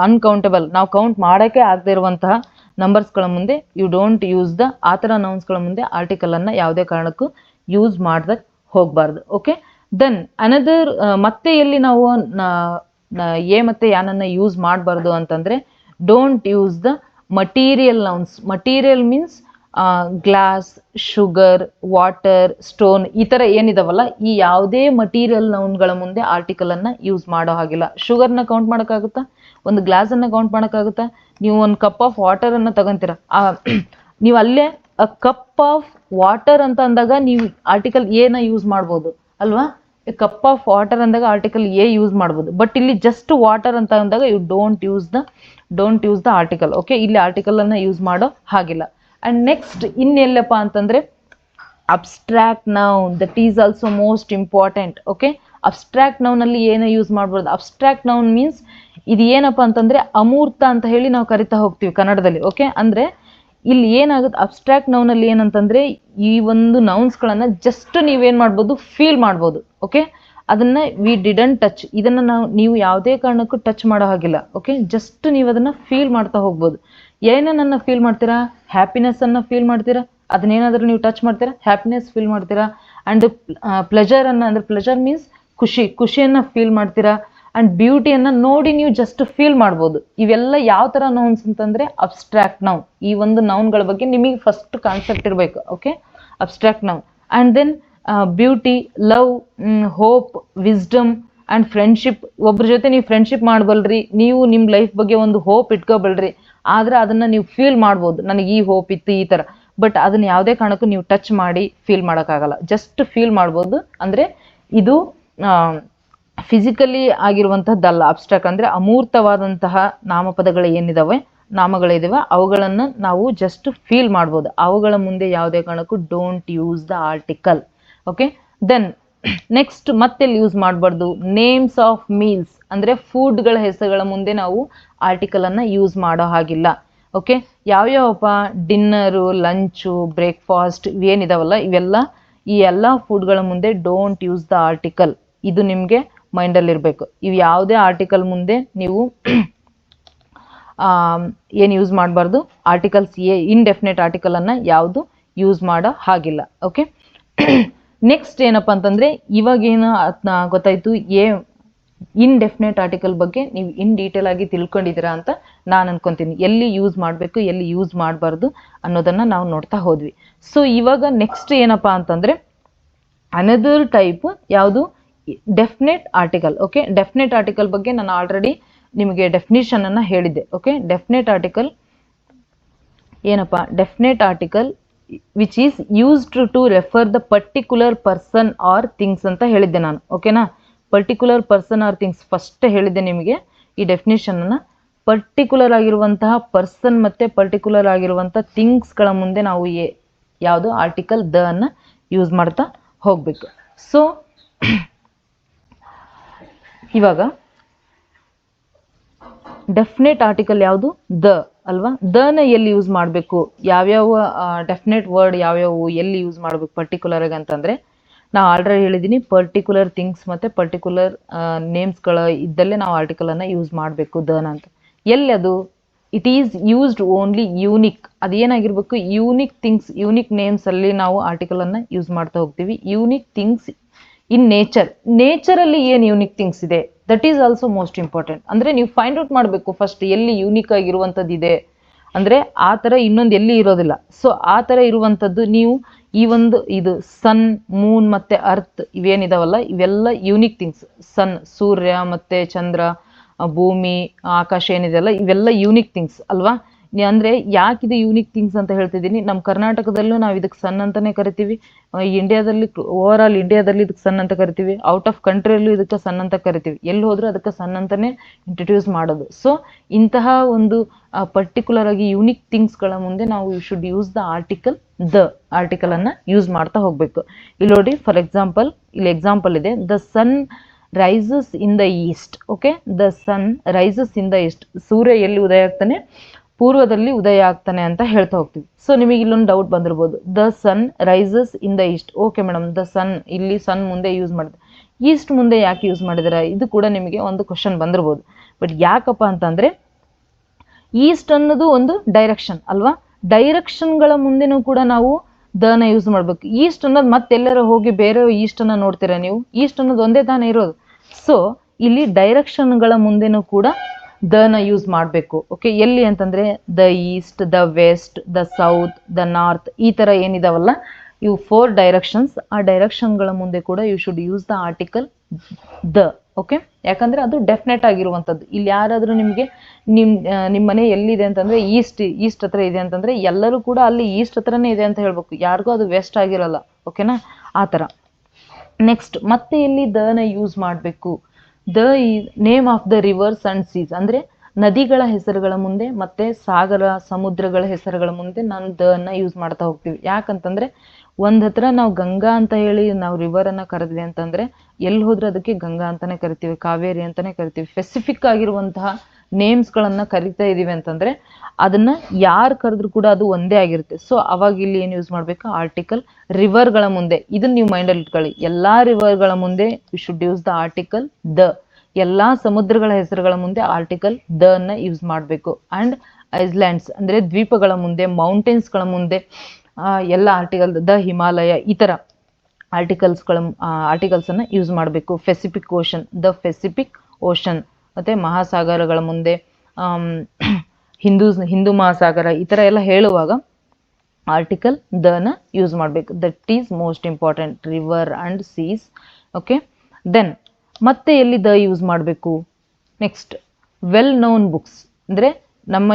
ಅನ್ಕೌಂಟಬಲ್, ನಾವು ಕೌಂಟ್ ಮಾಡೋಕ್ಕೆ ಆಗದೆ ಇರುವಂತಹ ನಂಬರ್ಸ್ಗಳ ಮುಂದೆ ಯು ಡೋಂಟ್ ಯೂಸ್ ದ ಆ ಥರ ನೌನ್ಸ್ಗಳ ಮುಂದೆ ಆರ್ಟಿಕಲನ್ನು ಯಾವುದೇ ಕಾರಣಕ್ಕೂ ಯೂಸ್ ಮಾಡ್ದಕ್ಕೆ ಹೋಗಬಾರ್ದು. ಓಕೆ, ದೆನ್ ಅನದರ್ ಮತ್ತೆ ಎಲ್ಲಿ ನಾವು ಎ ಮತ್ತು ಯಾನನ್ನು ಯೂಸ್ ಮಾಡಬಾರ್ದು ಅಂತಂದರೆ don't use the material nouns. Material means glass, sugar, water, stone, ಈ ಥರ ಏನಿದಾವಲ್ಲ, ಈ ಯಾವುದೇ ಮಟೀರಿಯಲ್ ನೌನ್ಗಳ ಮುಂದೆ ಆರ್ಟಿಕಲನ್ನು ಯೂಸ್ ಮಾಡೋ ಹಾಗಿಲ್ಲ. ಶುಗರ್ನ ಕೌಂಟ್ ಮಾಡೋಕ್ಕಾಗುತ್ತಾ? ಒಂದು ಗ್ಲಾಸನ್ನು ಕೌಂಟ್ ಮಾಡೋಕ್ಕಾಗುತ್ತಾ? ನೀವು ಒಂದು ಕಪ್ ಆಫ್ ವಾಟರನ್ನು ತಗೊಂತೀರ, ನೀವು ಅಲ್ಲೇ ಕಪ್ ಆಫ್ ವಾಟರ್ ಅಂತ ಅಂದಾಗ ನೀವು ಆರ್ಟಿಕಲ್ ಎನ ಯೂಸ್ ಮಾಡ್ಬೋದು ಅಲ್ವಾ? ಕಪ್ ಆಫ್ ವಾಟರ್ ಅಂದಾಗ ಆರ್ಟಿಕಲ್ ಎ ಯೂಸ್ ಮಾಡ್ಬೋದು. ಬಟ್ ಇಲ್ಲಿ ಜಸ್ಟ್ ವಾಟರ್ ಅಂತ ಅಂದಾಗ you don't use the article. Okay, ಇಲ್ಲಿ ಆರ್ಟಿಕಲನ್ನು ಯೂಸ್ ಮಾಡೋ ಹಾಗಿಲ್ಲ. ಆ್ಯಂಡ್ ನೆಕ್ಸ್ಟ್ ಇನ್ನೆಲ್ಲಪ್ಪ ಅಂತಂದರೆ abstract noun. That is also most important. Okay, abstract ನೌನಲ್ಲಿ ಏನು ಯೂಸ್ ಮಾಡ್ಬೋದು? ಅಬ್ಸ್ಟ್ರಾಕ್ಟ್ ನೌನ್ ಮೀನ್ಸ್ ಇದು ಏನಪ್ಪ ಅಂತಂದರೆ ಅಮೂರ್ತ ಅಂತ ಹೇಳಿ ನಾವು ಕರಿತಾ ಹೋಗ್ತೀವಿ ಕನ್ನಡದಲ್ಲಿ. ಓಕೆ, ಅಂದರೆ ಇಲ್ಲಿ ಏನಾಗುತ್ತೆ ಅಬ್ಸ್ಟ್ರಾಕ್ಟ್ ನೌನಲ್ಲಿ ಏನಂತಂದರೆ ಈ ಒಂದು ನೌನ್ಸ್ಗಳನ್ನು ಜಸ್ಟ್ ನೀವೇನು ಮಾಡ್ಬೋದು? ಫೀಲ್ ಮಾಡ್ಬೋದು. ಓಕೆ, ಅದನ್ನು ವಿ ಡಿಡಂಟ್ ಟಚ್. ಇದನ್ನು ನೀವು ಯಾವುದೇ ಕಾರಣಕ್ಕೂ ಟಚ್ ಮಾಡೋ ಹಾಗಿಲ್ಲ. ಓಕೆ, ಜಸ್ಟ್ ನೀವು ಅದನ್ನು ಫೀಲ್ ಮಾಡ್ತಾ ಹೋಗ್ಬೋದು. ಏನನ್ನ ಫೀಲ್ ಮಾಡ್ತೀರಾ? ಹ್ಯಾಪಿನೆಸ್ಸನ್ನು ಫೀಲ್ ಮಾಡ್ತೀರಾ. ಅದನ್ನೇನಾದರೂ ನೀವು ಟಚ್ ಮಾಡ್ತೀರಾ, ಹ್ಯಾಪಿನೆಸ್ ಫೀಲ್ ಮಾಡ್ತೀರಾ. ಆ್ಯಂಡ್ ಪ್ಲೆಜರನ್ನು, ಅಂದರೆ ಪ್ಲೆಜರ್ ಮೀನ್ಸ್ ಖುಷಿಯನ್ನು ಫೀಲ್ ಮಾಡ್ತೀರಾ. ಆ್ಯಂಡ್ ಬ್ಯೂಟಿಯನ್ನು ನೋಡಿ ನೀವು ಜಸ್ಟ್ ಫೀಲ್ ಮಾಡ್ಬೋದು. ಇವೆಲ್ಲ ಯಾವ ಥರ ನೌನ್ಸ್ ಅಂತಂದರೆ ಅಬ್ಸ್ಟ್ರಾಕ್ಟ್ ನೌನ್. ಈ ಒಂದು ನೌನ್ಗಳ ಬಗ್ಗೆ ನಿಮಗೆ ಫಸ್ಟ್ ಕಾನ್ಸೆಪ್ಟ್ ಇರಬೇಕು. Okay, abstract noun. And then beauty, love, hope, wisdom and friendship. ಒಬ್ರ ಜೊತೆ ನೀವು ಫ್ರೆಂಡ್ಶಿಪ್ ಮಾಡಬಲ್ರಿ, ನೀವು ನಿಮ್ಮ ಲೈಫ್ ಬಗ್ಗೆ ಒಂದು ಹೋಪ್ ಇಟ್ಕೋಬಲ್ರಿ, ಆದರೆ ಅದನ್ನು ನೀವು ಫೀಲ್ ಮಾಡ್ಬೋದು, ನನಗೆ ಈ ಹೋಪ್ ಇತ್ತು ಈ ಥರ. ಬಟ್ ಅದನ್ನು ಯಾವುದೇ ಕಾರಣಕ್ಕೂ ನೀವು ಟಚ್ ಮಾಡಿ ಫೀಲ್ ಮಾಡೋಕ್ಕಾಗಲ್ಲ, ಜಸ್ಟ್ ಫೀಲ್ ಮಾಡ್ಬೋದು. ಅಂದರೆ ಇದು ಫಿಸಿಕಲಿ ಆಗಿರುವಂಥದ್ದಲ್ಲ. ಅಬ್ಸ್ಟ್ರಾಕ್ಟ್ ಅಂದರೆ ಅಮೂರ್ತವಾದಂತಹ ನಾಮಪದಗಳು ಏನಿದಾವೆ, ನಾಮಗಳಿದಾವೆ, ಅವುಗಳನ್ನು ನಾವು ಜಸ್ಟ್ ಫೀಲ್ ಮಾಡ್ಬೋದು. ಅವುಗಳ ಮುಂದೆ ಯಾವುದೇ ಕಾರಣಕ್ಕೂ don't use the article. Okay, then next ಮತ್ತೆಲ್ಲಿ ಯೂಸ್ ಮಾಡಬಾರ್ದು? ನೇಮ್ಸ್ ಆಫ್ ಮೀಲ್ಸ್, ಅಂದರೆ ಫುಡ್ಗಳ ಹೆಸರುಗಳ ಮುಂದೆ ನಾವು ಆರ್ಟಿಕಲನ್ನು ಯೂಸ್ ಮಾಡೋ ಹಾಗಿಲ್ಲ. ಓಕೆ, ಯಾವ್ಯಾವಪ್ಪ? ಡಿನ್ನರು, ಲಂಚು, ಬ್ರೇಕ್ಫಾಸ್ಟ್ ಇವೇನಿದಾವಲ್ಲ, ಈ ಎಲ್ಲ ಫುಡ್ಗಳ ಮುಂದೆ ಡೋಂಟ್ ಯೂಸ್ ದ ಆರ್ಟಿಕಲ್. ಇದು ನಿಮಗೆ ಮೈಂಡಲ್ಲಿರಬೇಕು. ಇವು ಯಾವುದೇ ಆರ್ಟಿಕಲ್ ಮುಂದೆ ನೀವು ಏನು ಯೂಸ್ ಮಾಡಬಾರ್ದು? ಆರ್ಟಿಕಲ್ಸ್ ಇನ್ಡೆಫಿನೆಟ್ ಆರ್ಟಿಕಲನ್ನು ಯಾವುದು ಯೂಸ್ ಮಾಡೋ ಹಾಗಿಲ್ಲ. ಓಕೆ, ನೆಕ್ಸ್ಟ್ ಏನಪ್ಪ ಅಂತಂದರೆ ಇವಾಗೇನು ಗೊತ್ತಾಯಿತು, ಇನ್ಡೆಫಿನೆಟ್ ಆರ್ಟಿಕಲ್ ಬಗ್ಗೆ ನೀವು ಇನ್ ಡೀಟೇಲ್ ಆಗಿ ತಿಳ್ಕೊಂಡಿದ್ದೀರಾ ಅಂತ ನಾನು ಅನ್ಕೊತೀನಿ. ಎಲ್ಲಿ ಯೂಸ್ ಮಾಡಬೇಕು, ಎಲ್ಲಿ ಯೂಸ್ ಮಾಡಬಾರ್ದು ಅನ್ನೋದನ್ನು ನಾವು ನೋಡ್ತಾ ಹೋದ್ವಿ. ಸೊ ಇವಾಗ ನೆಕ್ಸ್ಟ್ ಏನಪ್ಪ ಅಂತಂದರೆ ಅನದರ್ ಟೈಪ್ ಯಾವುದು? Definite article. Okay, definite article ಬಗ್ಗೆ ನಾನು ಆಲ್ರೆಡಿ ನಿಮಗೆ ಡೆಫಿನಿಷನನ್ನು ಹೇಳಿದ್ದೆ. ಓಕೆ, ಡೆಫಿನೆಟ್ ಆರ್ಟಿಕಲ್ ಏನಪ್ಪ? Definite article which is used to refer the particular person or things ಅಂತ ಹೇಳಿದ್ದೆ ನಾನು. ಓಕೆನಾ? Particular person or things first ಹೇಳಿದ್ದೆ ನಿಮಗೆ ಈ ಡೆಫಿನಿಷನನ್ನು. ಪರ್ಟಿಕ್ಯುಲರ್ ಆಗಿರುವಂತಹ ಪರ್ಸನ್ ಮತ್ತು ಪರ್ಟಿಕ್ಯುಲರ್ ಆಗಿರುವಂಥ ಥಿಂಗ್ಸ್ಗಳ ಮುಂದೆ ನಾವು ಯಾವುದು? ಆರ್ಟಿಕಲ್ ದ ಅನ್ನು ಯೂಸ್ ಮಾಡ್ತಾ ಹೋಗಬೇಕು. ಸೊ ಇವಾಗ ಡೆಫಿನೆಟ್ ಆರ್ಟಿಕಲ್ ಯಾವುದು? ದ ಅಲ್ವಾ? ದನ ಎಲ್ಲಿ ಯೂಸ್ ಮಾಡಬೇಕು? ಯಾವ್ಯಾವ ಡೆಫಿನೆಟ್ ವರ್ಡ್ ಯಾವ್ಯಾವು ಎಲ್ಲಿ ಯೂಸ್ ಮಾಡಬೇಕು ಪರ್ಟಿಕ್ಯುಲರ್ ಆಗಿ ಅಂತಂದರೆ, ನಾವು ಆಲ್ರೆಡಿ ಹೇಳಿದ್ದೀನಿ, ಪರ್ಟಿಕ್ಯುಲರ್ ಥಿಂಗ್ಸ್ ಮತ್ತು ಪರ್ಟಿಕ್ಯುಲರ್ ನೇಮ್ಸ್ಗಳ ಇದ್ದಲ್ಲೇ ನಾವು ಆರ್ಟಿಕಲನ್ನು ಯೂಸ್ ಮಾಡಬೇಕು ದನ ಅಂತ. ಎಲ್ಲಿ ಅದು? It is used only unique. ಅದೇನಾಗಿರ್ಬೇಕು? ಯೂನಿಕ್ ಥಿಂಗ್ಸ್, ಯೂನಿಕ್ ನೇಮ್ಸಲ್ಲಿ ನಾವು ಆರ್ಟಿಕಲನ್ನು ಯೂಸ್ ಮಾಡ್ತಾ ಹೋಗ್ತೀವಿ. ಯೂನಿಕ್ ಥಿಂಗ್ಸ್ ಇನ್ ನೇಚರಲ್ಲಿ ಏನು ಯೂನಿಕ್ ಥಿಂಗ್ಸ್ ಇದೆ, that is also most important. ಅಂದರೆ ನೀವು ಫೈಂಡ್ ಔಟ್ ಮಾಡಬೇಕು ಫಸ್ಟ್ ಎಲ್ಲಿ ಯೂನಿಕ್ ಆಗಿರುವಂಥದ್ದು ಇದೆ. ಅಂದರೆ ಆ ಥರ ಇನ್ನೊಂದು ಎಲ್ಲಿ ಇರೋದಿಲ್ಲ. ಸೊ ಆ ಥರ ಇರುವಂಥದ್ದು ನೀವು ಇದು ಸನ್, ಮೂನ್ ಮತ್ತು ಅರ್ತ್ ಇವೇನಿದಾವಲ್ಲ, ಇವೆಲ್ಲ ಯೂನಿಕ್ ಥಿಂಗ್ಸ್. ಸನ್, ಸೂರ್ಯ ಮತ್ತು ಚಂದ್ರ, ಭೂಮಿ, ಆಕಾಶ ಏನಿದೆಯಲ್ಲ, ಇವೆಲ್ಲ ಯೂನಿಕ್ ಥಿಂಗ್ಸ್ ಅಲ್ವಾ? ಅಂದರೆ ಯಾಕಿದು ಯೂನಿಕ್ ಥಿಂಗ್ಸ್ ಅಂತ ಹೇಳ್ತಿದ್ದೀನಿ, ನಮ್ಮ ಕರ್ನಾಟಕದಲ್ಲೂ ನಾವು ಇದಕ್ಕೆ ಸನ್ ಅಂತಲೇ ಕರಿತೀವಿ. ಇಂಡಿಯಾದಲ್ಲಿ ಓವರ್ ಆಲ್ ಇಂಡಿಯಾದಲ್ಲಿ ಇದಕ್ಕೆ ಸನ್ ಅಂತ ಕರಿತೀವಿ. ಔಟ್ ಆಫ್ ಕಂಟ್ರಿಯಲ್ಲೂ ಇದಕ್ಕೆ ಸನ್ ಅಂತ ಕರಿತೀವಿ. ಎಲ್ಲಿ ಹೋದರೂ ಅದಕ್ಕೆ ಸನ್ ಅಂತಲೇ ಇಂಟ್ರಡ್ಯೂಸ್ ಮಾಡೋದು. ಸೊ ಇಂತಹ ಒಂದು ಪರ್ಟಿಕ್ಯುಲರ್ ಆಗಿ ಯೂನಿಕ್ ಥಿಂಗ್ಸ್ಗಳ ಮುಂದೆ ನಾವು ಶುಡ್ ಯೂಸ್ ದ ಆರ್ಟಿಕಲನ್ನು ಯೂಸ್ ಮಾಡ್ತಾ ಹೋಗಬೇಕು. ಇಲ್ಲಿ ನೋಡಿ, ಫಾರ್ ಎಕ್ಸಾಂಪಲ್ ಇಲ್ಲಿ ಎಕ್ಸಾಂಪಲ್ ಇದೆ, the sun rises in the east. Okay, the sun rises in the east. ಸೂರ್ಯ ಎಲ್ಲಿ ಉದಯ ಆಗ್ತಾನೆ? ಪೂರ್ವದಲ್ಲಿ ಉದಯ ಆಗ್ತಾನೆ ಅಂತ ಹೇಳ್ತಾ ಹೋಗ್ತೀವಿ. ಸೊ ನಿಮಗೆ ಇಲ್ಲೊಂದು ಡೌಟ್ ಬಂದಿರ್ಬೋದು, the sun rises in the east. Okay madam, the sun ಇಲ್ಲಿ ಸನ್ ಮುಂದೆ ಯೂಸ್ ಮಾಡಿದೆ, ಈಸ್ಟ್ ಮುಂದೆ ಯಾಕೆ ಯೂಸ್ ಮಾಡಿದಾರೆ? ಇದು ಕೂಡ ನಿಮಗೆ ಒಂದು ಕ್ವಶನ್ ಬಂದಿರ್ಬೋದು. ಬಟ್ ಯಾಕಪ್ಪ ಅಂತಂದರೆ ಈಸ್ಟ್ ಅನ್ನೋದು ಒಂದು ಡೈರೆಕ್ಷನ್ ಅಲ್ವಾ? ಡೈರೆಕ್ಷನ್ಗಳ ಮುಂದೆನೂ ಕೂಡ ನಾವು ದನ ಯೂಸ್ ಮಾಡಬೇಕು. ಈಸ್ಟ್ ಅನ್ನೋದು ಮತ್ತೆಲ್ಲರ ಹೋಗಿ ಬೇರೆ ಈಸ್ಟನ್ನು ನೋಡ್ತೀರಾ ನೀವು? ಈಸ್ಟ್ ಅನ್ನೋದು ಒಂದೇ ತಾನೇ ಇರೋದು. ಸೊ ಇಲ್ಲಿ ಡೈರೆಕ್ಷನ್ಗಳ ಮುಂದೆನೂ ಕೂಡ ದನ ಯೂಸ್ ಮಾಡಬೇಕು. ಓಕೆ, ಎಲ್ಲಿ ಅಂತಂದರೆ the east, the west, the south, the north, ಈ ಥರ ಏನಿದಾವಲ್ಲ ಇವು 4 ಡೈರೆಕ್ಷನ್ಸ್. ಆ ಡೈರೆಕ್ಷನ್ಗಳ ಮುಂದೆ ಕೂಡ you should use the article the. Okay, ಯಾಕಂದರೆ ಅದು ಡೆಫಿನೆಟ್ ಆಗಿರುವಂಥದ್ದು. ಇಲ್ಲಿ ಯಾರಾದರೂ ನಿಮಗೆ ನಿಮ್ಮ ಮನೆ ಎಲ್ಲಿದೆ ಅಂತಂದರೆ ಈಸ್ಟ್ ಹತ್ರ ಇದೆ ಅಂತಂದರೆ ಎಲ್ಲರೂ ಕೂಡ ಅಲ್ಲಿ ಈಸ್ಟ್ ಹತ್ರನೇ ಇದೆ ಅಂತ ಹೇಳ್ಬೇಕು, ಯಾರಿಗೂ ಅದು ವೆಸ್ಟ್ ಆಗಿರಲ್ಲ. ಓಕೆನಾ, ಆ ಥರ. ನೆಕ್ಸ್ಟ್ ಮತ್ತೆ ಎಲ್ಲಿ ದನ ಯೂಸ್ ಮಾಡಬೇಕು? The is name of the rivers and seas, ಅಂದರೆ ನದಿಗಳ ಹೆಸರುಗಳ ಮುಂದೆ ಮತ್ತು ಸಾಗರ ಸಮುದ್ರಗಳ ಹೆಸರುಗಳ ಮುಂದೆ ನಾನು ದನ ಯೂಸ್ ಮಾಡ್ತಾ ಹೋಗ್ತೀವಿ. ಯಾಕಂತಂದರೆ ಒಂದು ಹತ್ರ ನಾವು ಗಂಗಾ ಅಂತ ಹೇಳಿ ನಾವು ರಿವರನ್ನು ಕರೆದ್ವಿ ಅಂತಂದರೆ ಎಲ್ಲಿ ಹೋದ್ರೆ ಅದಕ್ಕೆ ಗಂಗಾ ಅಂತಲೇ ಕರಿತೀವಿ, ಕಾವೇರಿ ಅಂತಲೇ ಕರಿತೀವಿ. ಸ್ಪೆಸಿಫಿಕ್ ಆಗಿರುವಂತಹ ನೇಮ್ಸ್ಗಳನ್ನು ಕರಿತಾ ಇದ್ದೀವಿ ಅಂತಂದರೆ ಅದನ್ನು ಯಾರು ಕರೆದ್ರೂ ಕೂಡ ಅದು ಒಂದೇ ಆಗಿರುತ್ತೆ. ಸೊ ಅವಾಗ ಇಲ್ಲಿ ಏನು ಯೂಸ್ ಮಾಡಬೇಕು? ಆರ್ಟಿಕಲ್ ರಿವರ್ಗಳ ಮುಂದೆ. ಇದನ್ನು ನೀವು ಮೈಂಡಲ್ಲಿ ಇಟ್ಕೊಳ್ಳಿ. ಎಲ್ಲ ರಿವರ್ಗಳ ಮುಂದೆ you should use the article the. ಎಲ್ಲ ಸಮುದ್ರಗಳ ಹೆಸರುಗಳ ಮುಂದೆ ಆರ್ಟಿಕಲ್ ದ ಅನ್ನ ಯೂಸ್ ಮಾಡಬೇಕು. ಆ್ಯಂಡ್ ಐಸ್ಲ್ಯಾಂಡ್ಸ್ ಅಂದರೆ ದ್ವೀಪಗಳ ಮುಂದೆ, ಮೌಂಟೇನ್ಸ್ಗಳ ಮುಂದೆ ಎಲ್ಲ ಆರ್ಟಿಕಲ್ ದ, ಹಿಮಾಲಯ, ಈ ಥರ ಆರ್ಟಿಕಲ್ಸನ್ನು ಯೂಸ್ ಮಾಡಬೇಕು. Pacific ocean, the Pacific ocean, ಮತ್ತು ಮಹಾಸಾಗರಗಳ ಮುಂದೆ ಹಿಂದೂ ಮಹಾಸಾಗರ, ಈ ಥರ ಎಲ್ಲ ಹೇಳುವಾಗ ಆರ್ಟಿಕಲ್ ದನ ಯೂಸ್ ಮಾಡಬೇಕು. That is most important, river and seas. Okay, then ಮತ್ತೆ ಎಲ್ಲಿ ದ ಯೂಸ್ ಮಾಡಬೇಕು? ನೆಕ್ಸ್ಟ್ ವೆಲ್ ನೋನ್ ಬುಕ್ಸ್, ಅಂದರೆ ನಮ್ಮ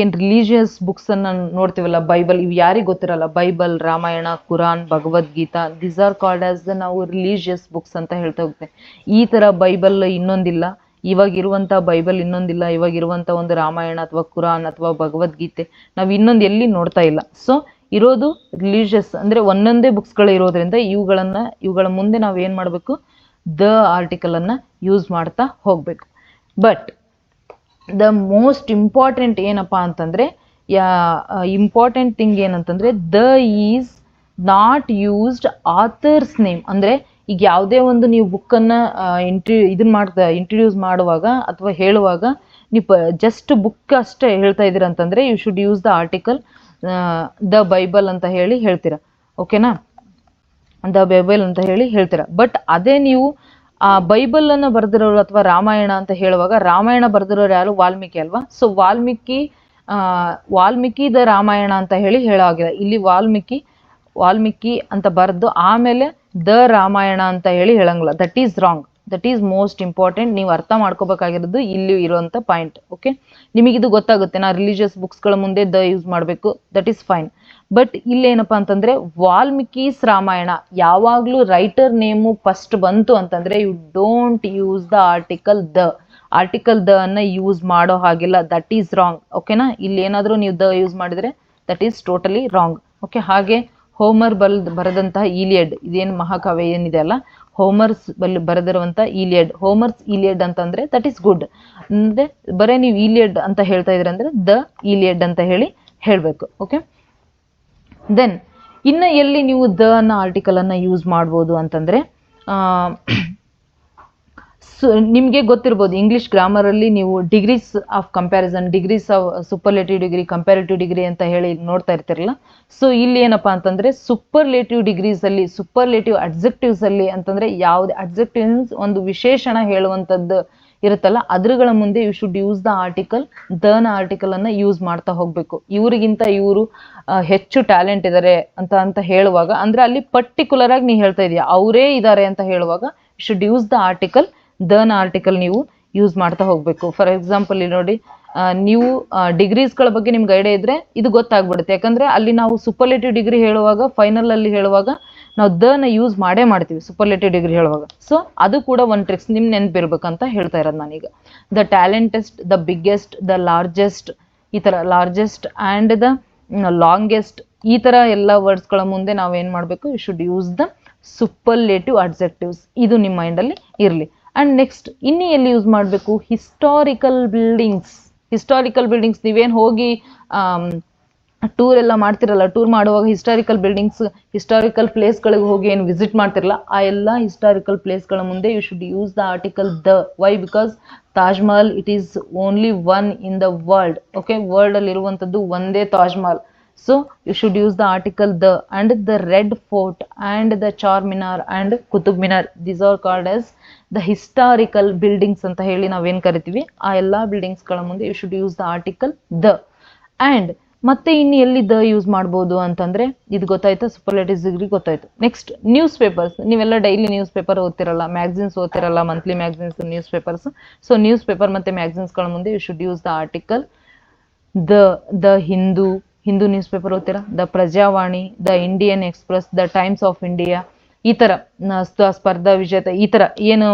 ಏನು ರಿಲಿಜಿಯಸ್ ಬುಕ್ಸನ್ನು ನೋಡ್ತೀವಲ್ಲ, ಬೈಬಲ್, ಇವು ಯಾರಿಗೆ ಗೊತ್ತಿರಲ್ಲ, Bible, Ramayana, Quran, Bhagavad Gita, these are called as the ನಾವು ರಿಲಿಜಿಯಸ್ ಬುಕ್ಸ್ ಅಂತ ಹೇಳ್ತಾ ಹೋಗ್ತೇವೆ. ಈ ಥರ ಬೈಬಲ್ ಇನ್ನೊಂದಿಲ್ಲ, ಇವಾಗಿರುವಂಥ ಬೈಬಲ್ ಇನ್ನೊಂದಿಲ್ಲ, ಇವಾಗಿರುವಂಥ ಒಂದು ರಾಮಾಯಣ ಅಥವಾ ಕುರಾನ್ ಅಥವಾ ಭಗವದ್ಗೀತೆ ನಾವು ಇನ್ನೊಂದು ಎಲ್ಲಿ ನೋಡ್ತಾ ಇಲ್ಲ. ಸೊ ಇರೋದು ರಿಲಿಜಿಯಸ್, ಅಂದರೆ ಒಂದೊಂದೇ ಬುಕ್ಸ್ಗಳು ಇರೋದ್ರಿಂದ ಇವುಗಳ ಮುಂದೆ ನಾವು ಏನು ಮಾಡಬೇಕು? ದ ಆರ್ಟಿಕಲನ್ನು ಯೂಸ್ ಮಾಡ್ತಾ ಹೋಗಬೇಕು. ಬಟ್ ದ ಮೋಸ್ಟ್ ಇಂಪಾರ್ಟೆಂಟ್ ಏನಪ್ಪ ಅಂತಂದರೆ, ಇಂಪಾರ್ಟೆಂಟ್ ಥಿಂಗ್ ಏನಂತಂದರೆ the is not used author's name. ಅಂದರೆ ಈಗ ಯಾವುದೇ ಒಂದು ನೀವು ಬುಕ್ಕನ್ನು ಇಂಟ್ರಡ್ಯೂಸ್ ಮಾಡುವಾಗ ಅಥವಾ ಹೇಳುವಾಗ ನೀವು ಜಸ್ಟ್ ಬುಕ್ ಅಷ್ಟೇ ಹೇಳ್ತಾ ಇದ್ದೀರ ಅಂತಂದರೆ you should use the article the Bible ಅಂತ ಹೇಳಿ ಹೇಳ್ತೀರಾ. ಓಕೆನಾ, ದ ಬೈಬಲ್ ಅಂತ ಹೇಳಿ ಹೇಳ್ತೀರಾ. ಬಟ್ ಅದೇ ನೀವು ಆ ಬೈಬಲನ್ನು ಬರೆದಿರೋರು ಅಥವಾ ರಾಮಾಯಣ ಅಂತ ಹೇಳುವಾಗ, ರಾಮಾಯಣ ಬರೆದಿರೋರು ಯಾರು? ವಾಲ್ಮೀಕಿ ಅಲ್ವಾ? ಸೊ ವಾಲ್ಮೀಕಿ ದ ರಾಮಾಯಣ ಅಂತ ಹೇಳಿ ಹೇಳಾಗಿದೆ. ಇಲ್ಲಿ ವಾಲ್ಮೀಕಿ ಅಂತ ಬರೆದು ಆಮೇಲೆ ದ ರಾಮಾಯಣ ಅಂತ ಹೇಳಿ ಹೇಳಂಗಿಲ್ಲ. That is wrong. That is most important. ನೀವು ಅರ್ಥ ಮಾಡ್ಕೋಬೇಕಾಗಿರೋದು ಇಲ್ಲಿ ಇರುವಂಥ ಪಾಯಿಂಟ್. ಓಕೆ, ನಿಮಗಿದು ಗೊತ್ತಾಗುತ್ತೆ, ನಾ ರಿಲಿಜಿಯಸ್ ಬುಕ್ಸ್ಗಳ ಮುಂದೆ ದ ಯೂಸ್ ಮಾಡಬೇಕು, ದಟ್ ಈಸ್ ಫೈನ್. ಬಟ್ ಇಲ್ಲೇನಪ್ಪ ಅಂತಂದರೆ ವಾಲ್ಮೀಕೀಸ್ ರಾಮಾಯಣ, ಯಾವಾಗಲೂ ರೈಟರ್ ನೇಮು ಫಸ್ಟ್ ಬಂತು ಅಂತಂದರೆ you don't use the article the ಅನ್ನು ಯೂಸ್ ಮಾಡೋ ಹಾಗಿಲ್ಲ. That is wrong. ಓಕೆನಾ, ಇಲ್ಲಿ ಏನಾದರೂ ನೀವು ದ ಯೂಸ್ ಮಾಡಿದರೆ that is totally wrong. Okay, ಹಾಗೆ ಹೋಮರ್ ಬರೆದಂತಹ ಈಲಿಯಡ್, ಇದೇನು ಮಹಾಕಾವ್ಯ ಏನಿದೆ ಅಲ್ಲ, ಬರೆದಿರುವಂಥ ಹೋಮರ್ಸ್ ಈಲಿಯಡ್ ಅಂತಂದರೆ ದಟ್ ಈಸ್ ಗುಡ್. ಅಂದರೆ ಬರೀ ನೀವು ಈಲಿಯಡ್ ಅಂತ ಹೇಳ್ತಾ ಇದ್ರಿ ಅಂದರೆ ದ ಈಲಿಯಡ್ ಅಂತ ಹೇಳಬೇಕು. ಓಕೆ, ದೆನ್ ಇನ್ನು ಎಲ್ಲಿ ನೀವು ದ ಅನ್ನೋ ಆರ್ಟಿಕಲನ್ನು ಯೂಸ್ ಮಾಡ್ಬೋದು ಅಂತಂದರೆ, ನಿಮಗೆ ಗೊತ್ತಿರ್ಬೋದು ಇಂಗ್ಲೀಷ್ ಗ್ರಾಮರಲ್ಲಿ ನೀವು degrees of comparison, degrees of superlative degree, comparative degree ಅಂತ ಹೇಳಿ ನೋಡ್ತಾ ಇರ್ತಿರಲ್ಲ. ಸೊ ಇಲ್ಲಿ ಏನಪ್ಪ ಅಂತಂದರೆ ಸೂಪರ್ಲೇಟಿವ್ ಡಿಗ್ರೀಸಲ್ಲಿ, ಸೂಪರ್ಲೇಟಿವ್ ಅಡ್ಜೆಕ್ಟಿವ್ಸಲ್ಲಿ ಅಂತಂದರೆ ಯಾವುದೇ ಅಡ್ಜೆಕ್ಟಿವ್ಸ್ ಒಂದು ವಿಶೇಷಣ ಹೇಳುವಂಥದ್ದು ಇರುತ್ತಲ್ಲ, ಅದ್ರಗಳ ಮುಂದೆ you should use the article ದನ ಆರ್ಟಿಕಲನ್ನು ಯೂಸ್ ಮಾಡ್ತಾ ಹೋಗಬೇಕು. ಇವರಿಗಿಂತ ಇವರು ಹೆಚ್ಚು ಟ್ಯಾಲೆಂಟ್ ಇದ್ದಾರೆ ಅಂತ ಹೇಳುವಾಗ, ಅಂದರೆ ಅಲ್ಲಿ ಪರ್ಟಿಕ್ಯುಲರ್ ಆಗಿ ನೀವು ಹೇಳ್ತಾ ಇದೆಯಾ ಅವರೇ ಇದ್ದಾರೆ ಅಂತ ಹೇಳುವಾಗ you should use the article ದನ ಆರ್ಟಿಕಲ್ ನೀವು ಯೂಸ್ ಮಾಡ್ತಾ ಹೋಗಬೇಕು. ಫಾರ್ ಎಕ್ಸಾಂಪಲ್ ಇಲ್ಲಿ ನೋಡಿ, ನೀವು ಡಿಗ್ರೀಸ್ಗಳ ಬಗ್ಗೆ ನಿಮ್ಗೆ ಐಡಿಯಾ ಇದ್ದರೆ ಇದು ಗೊತ್ತಾಗ್ಬಿಡುತ್ತೆ. ಯಾಕಂದರೆ ಅಲ್ಲಿ ನಾವು ಸೂಪರ್ಲೇಟಿವ್ ಡಿಗ್ರಿ ಹೇಳುವಾಗ, ಫೈನಲಲ್ಲಿ ಹೇಳುವಾಗ ನಾವು ದನ ಯೂಸ್ ಮಾಡ್ತೀವಿ ಸೂಪರ್ಲೇಟಿವ್ ಡಿಗ್ರಿ ಹೇಳುವಾಗ. ಸೊ ಅದು ಕೂಡ ಒಂದು ಟ್ರಿಕ್ಸ್ ನಿಮ್ಮ ನೆನಪಿರ್ಬೇಕಂತ ಹೇಳ್ತಾ ಇರೋದು ನಾನೀಗ. The talentest, the biggest, the largest, ಈ ಥರ ಲಾರ್ಜೆಸ್ಟ್ ಆ್ಯಂಡ್ ದ ಲಾಂಗೆಸ್ಟ್, ಈ ಥರ ಎಲ್ಲ ವರ್ಡ್ಸ್ಗಳ ಮುಂದೆ ನಾವೇನು ಮಾಡಬೇಕು? You should use the superlative adjectives. ಇದು ನಿಮ್ಮ ಮೈಂಡಲ್ಲಿ ಇರಲಿ. ಆ್ಯಂಡ್ ನೆಕ್ಸ್ಟ್ ಇನ್ನು ಎಲ್ಲಿ ಯೂಸ್ ಮಾಡಬೇಕು? ಹಿಸ್ಟಾರಿಕಲ್ ಬಿಲ್ಡಿಂಗ್ಸ್ ನೀವೇನು ಹೋಗಿ ಟೂರ್ ಎಲ್ಲ ಮಾಡ್ತಿರಲ್ಲ, ಟೂರ್ ಮಾಡುವಾಗ ಹಿಸ್ಟಾರಿಕಲ್ ಪ್ಲೇಸ್ಗಳಿಗೆ ಹೋಗಿ ಏನು ವಿಸಿಟ್ ಮಾಡ್ತಿರಲ್ಲ, ಆ ಎಲ್ಲ ಹಿಸ್ಟಾರಿಕಲ್ ಪ್ಲೇಸ್ಗಳ ಮುಂದೆ you should use the article the. Why? Because Taj Mahal it is only one in the world. Okay, ವರ್ಲ್ಡಲ್ಲಿ ಇರುವಂಥದ್ದು ಒಂದೇ Taj Mahal. So you should use the article the. And the Red Fort and the Charminar and Qutub Minar, these are called as the historical buildings ಅಂತ ಹೇಳಿ ನಾವೇನು ಕರಿತೀವಿ. ಆ ಎಲ್ಲ ಬಿಲ್ಡಿಂಗ್ಸ್ಗಳ ಮುಂದೆ you should use the article the. And ಮತ್ತೆ ಇನ್ನು ಎಲ್ಲಿ ದ ಯೂಸ್ ಮಾಡ್ಬೋದು ಅಂತಂದ್ರೆ ಇದು ಗೊತ್ತಾಯ್ತು, ಸೂಪರ್ಲೇಟಿವ್ಸ್ ಡಿಗ್ರಿ ಗೊತ್ತಾಯ್ತು. Next newspapers. ನೀವೆಲ್ಲ ಡೈಲಿ ನ್ಯೂಸ್ ಪೇಪರ್ ಓದ್ತಿರಲ್ಲ, ಮ್ಯಾಗಝಿನ್ಸ್ ಓದ್ತಿರಲ್ಲ, monthly magazines, newspapers. So newspaper ಮತ್ತೆ ಮ್ಯಾಗಝಿನ್ಸ್ಗಳ ಮುಂದೆ you should use the article the Hindu newspaper ಓದ್ತೀರಾ, the Prajavani, the Indian Express, the Times of India, ಈ ಥರ ಸ್ಪರ್ಧಾ ವಿಜೇತ, ಈ ಥರ ಏನು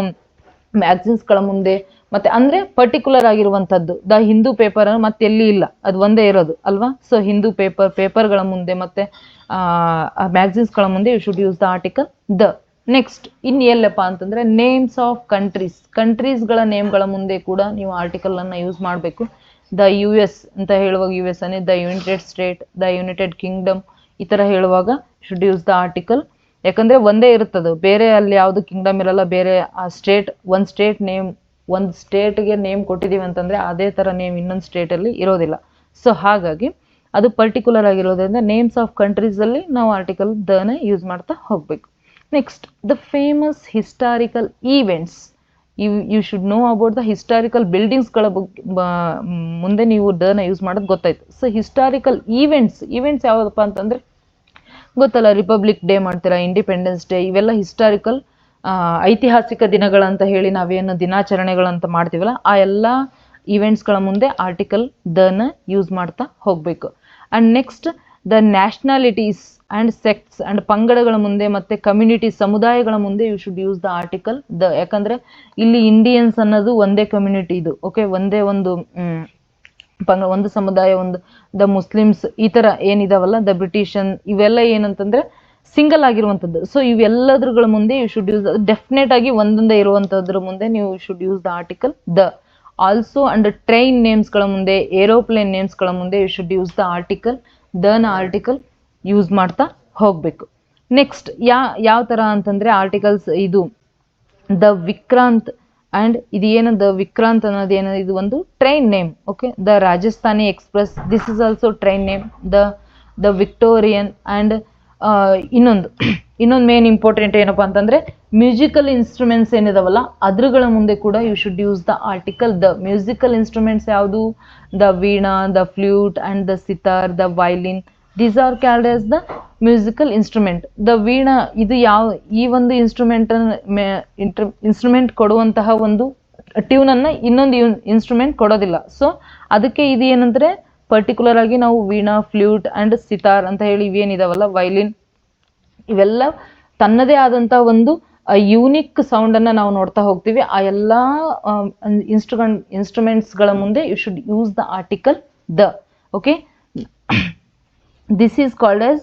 ಮ್ಯಾಗಝಿನ್ಸ್ಗಳ ಮುಂದೆ. ಮತ್ತೆ ಅಂದ್ರೆ ಪರ್ಟಿಕ್ಯುಲರ್ ಆಗಿರುವಂಥದ್ದು ದ ಹಿಂದೂ ಪೇಪರ್ ಮತ್ತೆ ಎಲ್ಲಿ ಇಲ್ಲ, ಅದು ಒಂದೇ ಇರೋದು ಅಲ್ವಾ. ಸೊ ಹಿಂದೂ ಪೇಪರ್ಗಳ ಮುಂದೆ ಮತ್ತೆ ಮ್ಯಾಗಝಿನ್ಸ್ಗಳ ಮುಂದೆ you should use the article the. Next ಇನ್ನು ಎಲ್ಲಪ್ಪ ಅಂತಂದ್ರೆ ನೇಮ್ಸ್ ಆಫ್ ಕಂಟ್ರೀಸ್ಗಳ ನೇಮ್ಗಳ ಮುಂದೆ ಕೂಡ ನೀವು ಆರ್ಟಿಕಲ್ ಅನ್ನ ಯೂಸ್ ಮಾಡಬೇಕು. ದ US ಅಂತ ಹೇಳುವಾಗ US ಅನ್ನೇ, the United state, the United Kingdom, ಈ ಥರ ಹೇಳುವಾಗ ಶುಡ್ ಯೂಸ್ ದ ಆರ್ಟಿಕಲ್. ಯಾಕಂದ್ರೆ ಒಂದೇ ಇರುತ್ತದು, ಬೇರೆ ಅಲ್ಲಿ ಯಾವುದು ಕಿಂಗ್ಡಮ್ ಇರಲ್ಲ, ಬೇರೆ ಆ ಸ್ಟೇಟ್ ಒಂದು ಸ್ಟೇಟ್ಗೆ ನೇಮ್ ಕೊಟ್ಟಿದ್ದೀವಿ ಅಂತಂದ್ರೆ ಅದೇ ಥರ ನೇಮ್ ಇನ್ನೊಂದು ಸ್ಟೇಟಲ್ಲಿ ಇರೋದಿಲ್ಲ. ಸೊ ಹಾಗಾಗಿ ಅದು ಪರ್ಟಿಕ್ಯುಲರ್ ಆಗಿರೋದ್ರಿಂದ ನೇಮ್ಸ್ ಆಫ್ ಕಂಟ್ರೀಸಲ್ಲಿ ನಾವು ಆರ್ಟಿಕಲ್ ದನ ಯೂಸ್ ಮಾಡ್ತಾ ಹೋಗಬೇಕು. Next the famous historical events. You should know about the historical ಬಿಲ್ಡಿಂಗ್ಸ್ಗಳ ಮುಂದೆ ನೀವು ದನ ಯೂಸ್ ಮಾಡೋದು ಗೊತ್ತಾಯ್ತು. ಸೊ ಹಿಸ್ಟಾರಿಕಲ್ ಈವೆಂಟ್ಸ್ ಯಾವುದಪ್ಪ ಅಂತಂದ್ರೆ ಗೊತ್ತಲ್ಲ, ರಿಪಬ್ಲಿಕ್ ಡೇ ಮಾಡ್ತೀರಾ, ಇಂಡಿಪೆಂಡೆನ್ಸ್ ಡೇ, ಇವೆಲ್ಲ ಹಿಸ್ಟಾರಿಕಲ್ ಐತಿಹಾಸಿಕ ದಿನಗಳಂತ ಹೇಳಿ ನಾವೇನು ದಿನಾಚರಣೆಗಳಂತ ಮಾಡ್ತೀವಲ್ಲ, ಆ ಎಲ್ಲ ಈವೆಂಟ್ಸ್ಗಳ ಮುಂದೆ ಆರ್ಟಿಕಲ್ ದನ ಯೂಸ್ ಮಾಡ್ತಾ ಹೋಗಬೇಕು. And next the nationalities and sects and ಪಂಗಡಗಳ ಮುಂದೆ ಮತ್ತೆ ಕಮ್ಯುನಿಟಿ ಸಮುದಾಯಗಳ ಮುಂದೆ you should use the article the. ಯಾಕಂದ್ರೆ ಇಲ್ಲಿ ಇಂಡಿಯನ್ಸ್ ಅನ್ನೋದು ಒಂದೇ ಕಮ್ಯುನಿಟಿ, ಇದು ಓಕೆ, ಒಂದೇ ಒಂದು ಸಮುದಾಯ, ದ ಮುಸ್ಲಿಮ್ಸ್, ಈ ಥರ ಏನಿದಾವಲ್ಲ, ದ ಬ್ರಿಟಿಷನ್, ಇವೆಲ್ಲ ಏನಂತಂದ್ರೆ ಸಿಂಗಲ್ ಆಗಿರುವಂಥದ್ದು. ಸೊ ಇವೆಲ್ಲದ್ರ ಮುಂದೆ ಯು ಶುಡ್ ಯೂಸ್, ಡೆಫಿನೆಟ್ ಆಗಿ ಒಂದೊಂದೇ ಇರುವಂಥದ್ರ ಮುಂದೆ ನೀವು should use the article the. Also and train ನೇಮ್ಸ್ಗಳ ಮುಂದೆ, ಏರೋಪ್ಲೇನ್ ನೇಮ್ಸ್ಗಳ ಮುಂದೆ you should use the article ದನ ಆರ್ಟಿಕಲ್ ಯೂಸ್ ಮಾಡ್ತಾ ಹೋಗಬೇಕು. ನೆಕ್ಸ್ಟ್ ಯಾವ ಥರ ಅಂತಂದರೆ ಆರ್ಟಿಕಲ್ಸ್ ಇದು ದ ವಿಕ್ರಾಂತ್. ಆ್ಯಂಡ್ ಇದು ಏನು ದ ವಿಕ್ರಾಂತ್ ಅನ್ನೋದು ಏನೋ ಇದು ಒಂದು train name. Okay, the Rajasthani Express, this is also train name. The Victorian. And ಇನ್ನೊಂದು ಮೇನ್ ಇಂಪಾರ್ಟೆಂಟ್ ಏನಪ್ಪ ಅಂತಂದರೆ ಮ್ಯೂಸಿಕಲ್ ಇನ್ಸ್ಟ್ರೂಮೆಂಟ್ಸ್ ಏನಿದಾವಲ್ಲ ಅದ್ರಗಳ ಮುಂದೆ ಕೂಡ you should use the article the. Musical instruments ಯಾವುದು? The veena, the flute and the sitar, the violin, these are called as the musical instrument. The veena ಇದು ಈ ಒಂದು ಇನ್ಸ್ಟ್ರೂಮೆಂಟ್ ಕೊಡುವಂತಹ ಒಂದು ಟ್ಯೂನನ್ನು ಇನ್ನೊಂದು ಇನ್ಸ್ಟ್ರೂಮೆಂಟ್ ಕೊಡೋದಿಲ್ಲ. ಸೊ ಅದಕ್ಕೆ ಇದು ಏನಂದರೆ ಪರ್ಟಿಕ್ಯುಲರ್ ಆಗಿ ನಾವು ವೀಣಾ, ಫ್ಲೂಟ್ ಆ್ಯಂಡ್ ಸಿತಾರ್ ಅಂತ ಹೇಳಿ ಇವೇನಿದಾವಲ್ಲ, ವೈಲಿನ್, ಇವೆಲ್ಲ ತನ್ನದೇ ಆದಂಥ ಒಂದು ಯೂನಿಕ್ ಸೌಂಡನ್ನು ನಾವು ನೋಡ್ತಾ ಹೋಗ್ತೀವಿ. ಆ ಎಲ್ಲ ಇನ್ಸ್ಟ್ರೂಮೆಂಟ್ಸ್ಗಳ ಮುಂದೆ you should use the article the. Okay, this is called as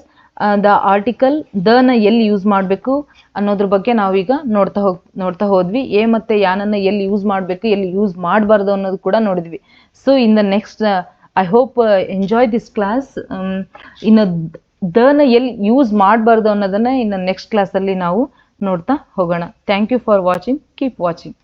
the article ದನ ಎಲ್ಲಿ ಯೂಸ್ ಮಾಡಬೇಕು ಅನ್ನೋದ್ರ ಬಗ್ಗೆ ನಾವೀಗ ನೋಡ್ತಾ ಹೋದ್ವಿ. ಎ ಮತ್ತು ಯಾನನ್ನು ಎಲ್ಲಿ ಯೂಸ್ ಮಾಡಬೇಕು, ಎಲ್ಲಿ ಯೂಸ್ ಮಾಡಬಾರ್ದು ಅನ್ನೋದು ಕೂಡ ನೋಡಿದ್ವಿ. So in the next I hope enjoy this class. ಇನ್ನು ದನ ಎಲ್ಲಿ ಯೂಸ್ ಮಾಡಬಾರ್ದು ಅನ್ನೋದನ್ನು ಇನ್ನು ನೆಕ್ಸ್ಟ್ ಕ್ಲಾಸಲ್ಲಿ ನಾವು ನೋಡ್ತಾ ಹೋಗೋಣ. Thank you for watching. Keep watching.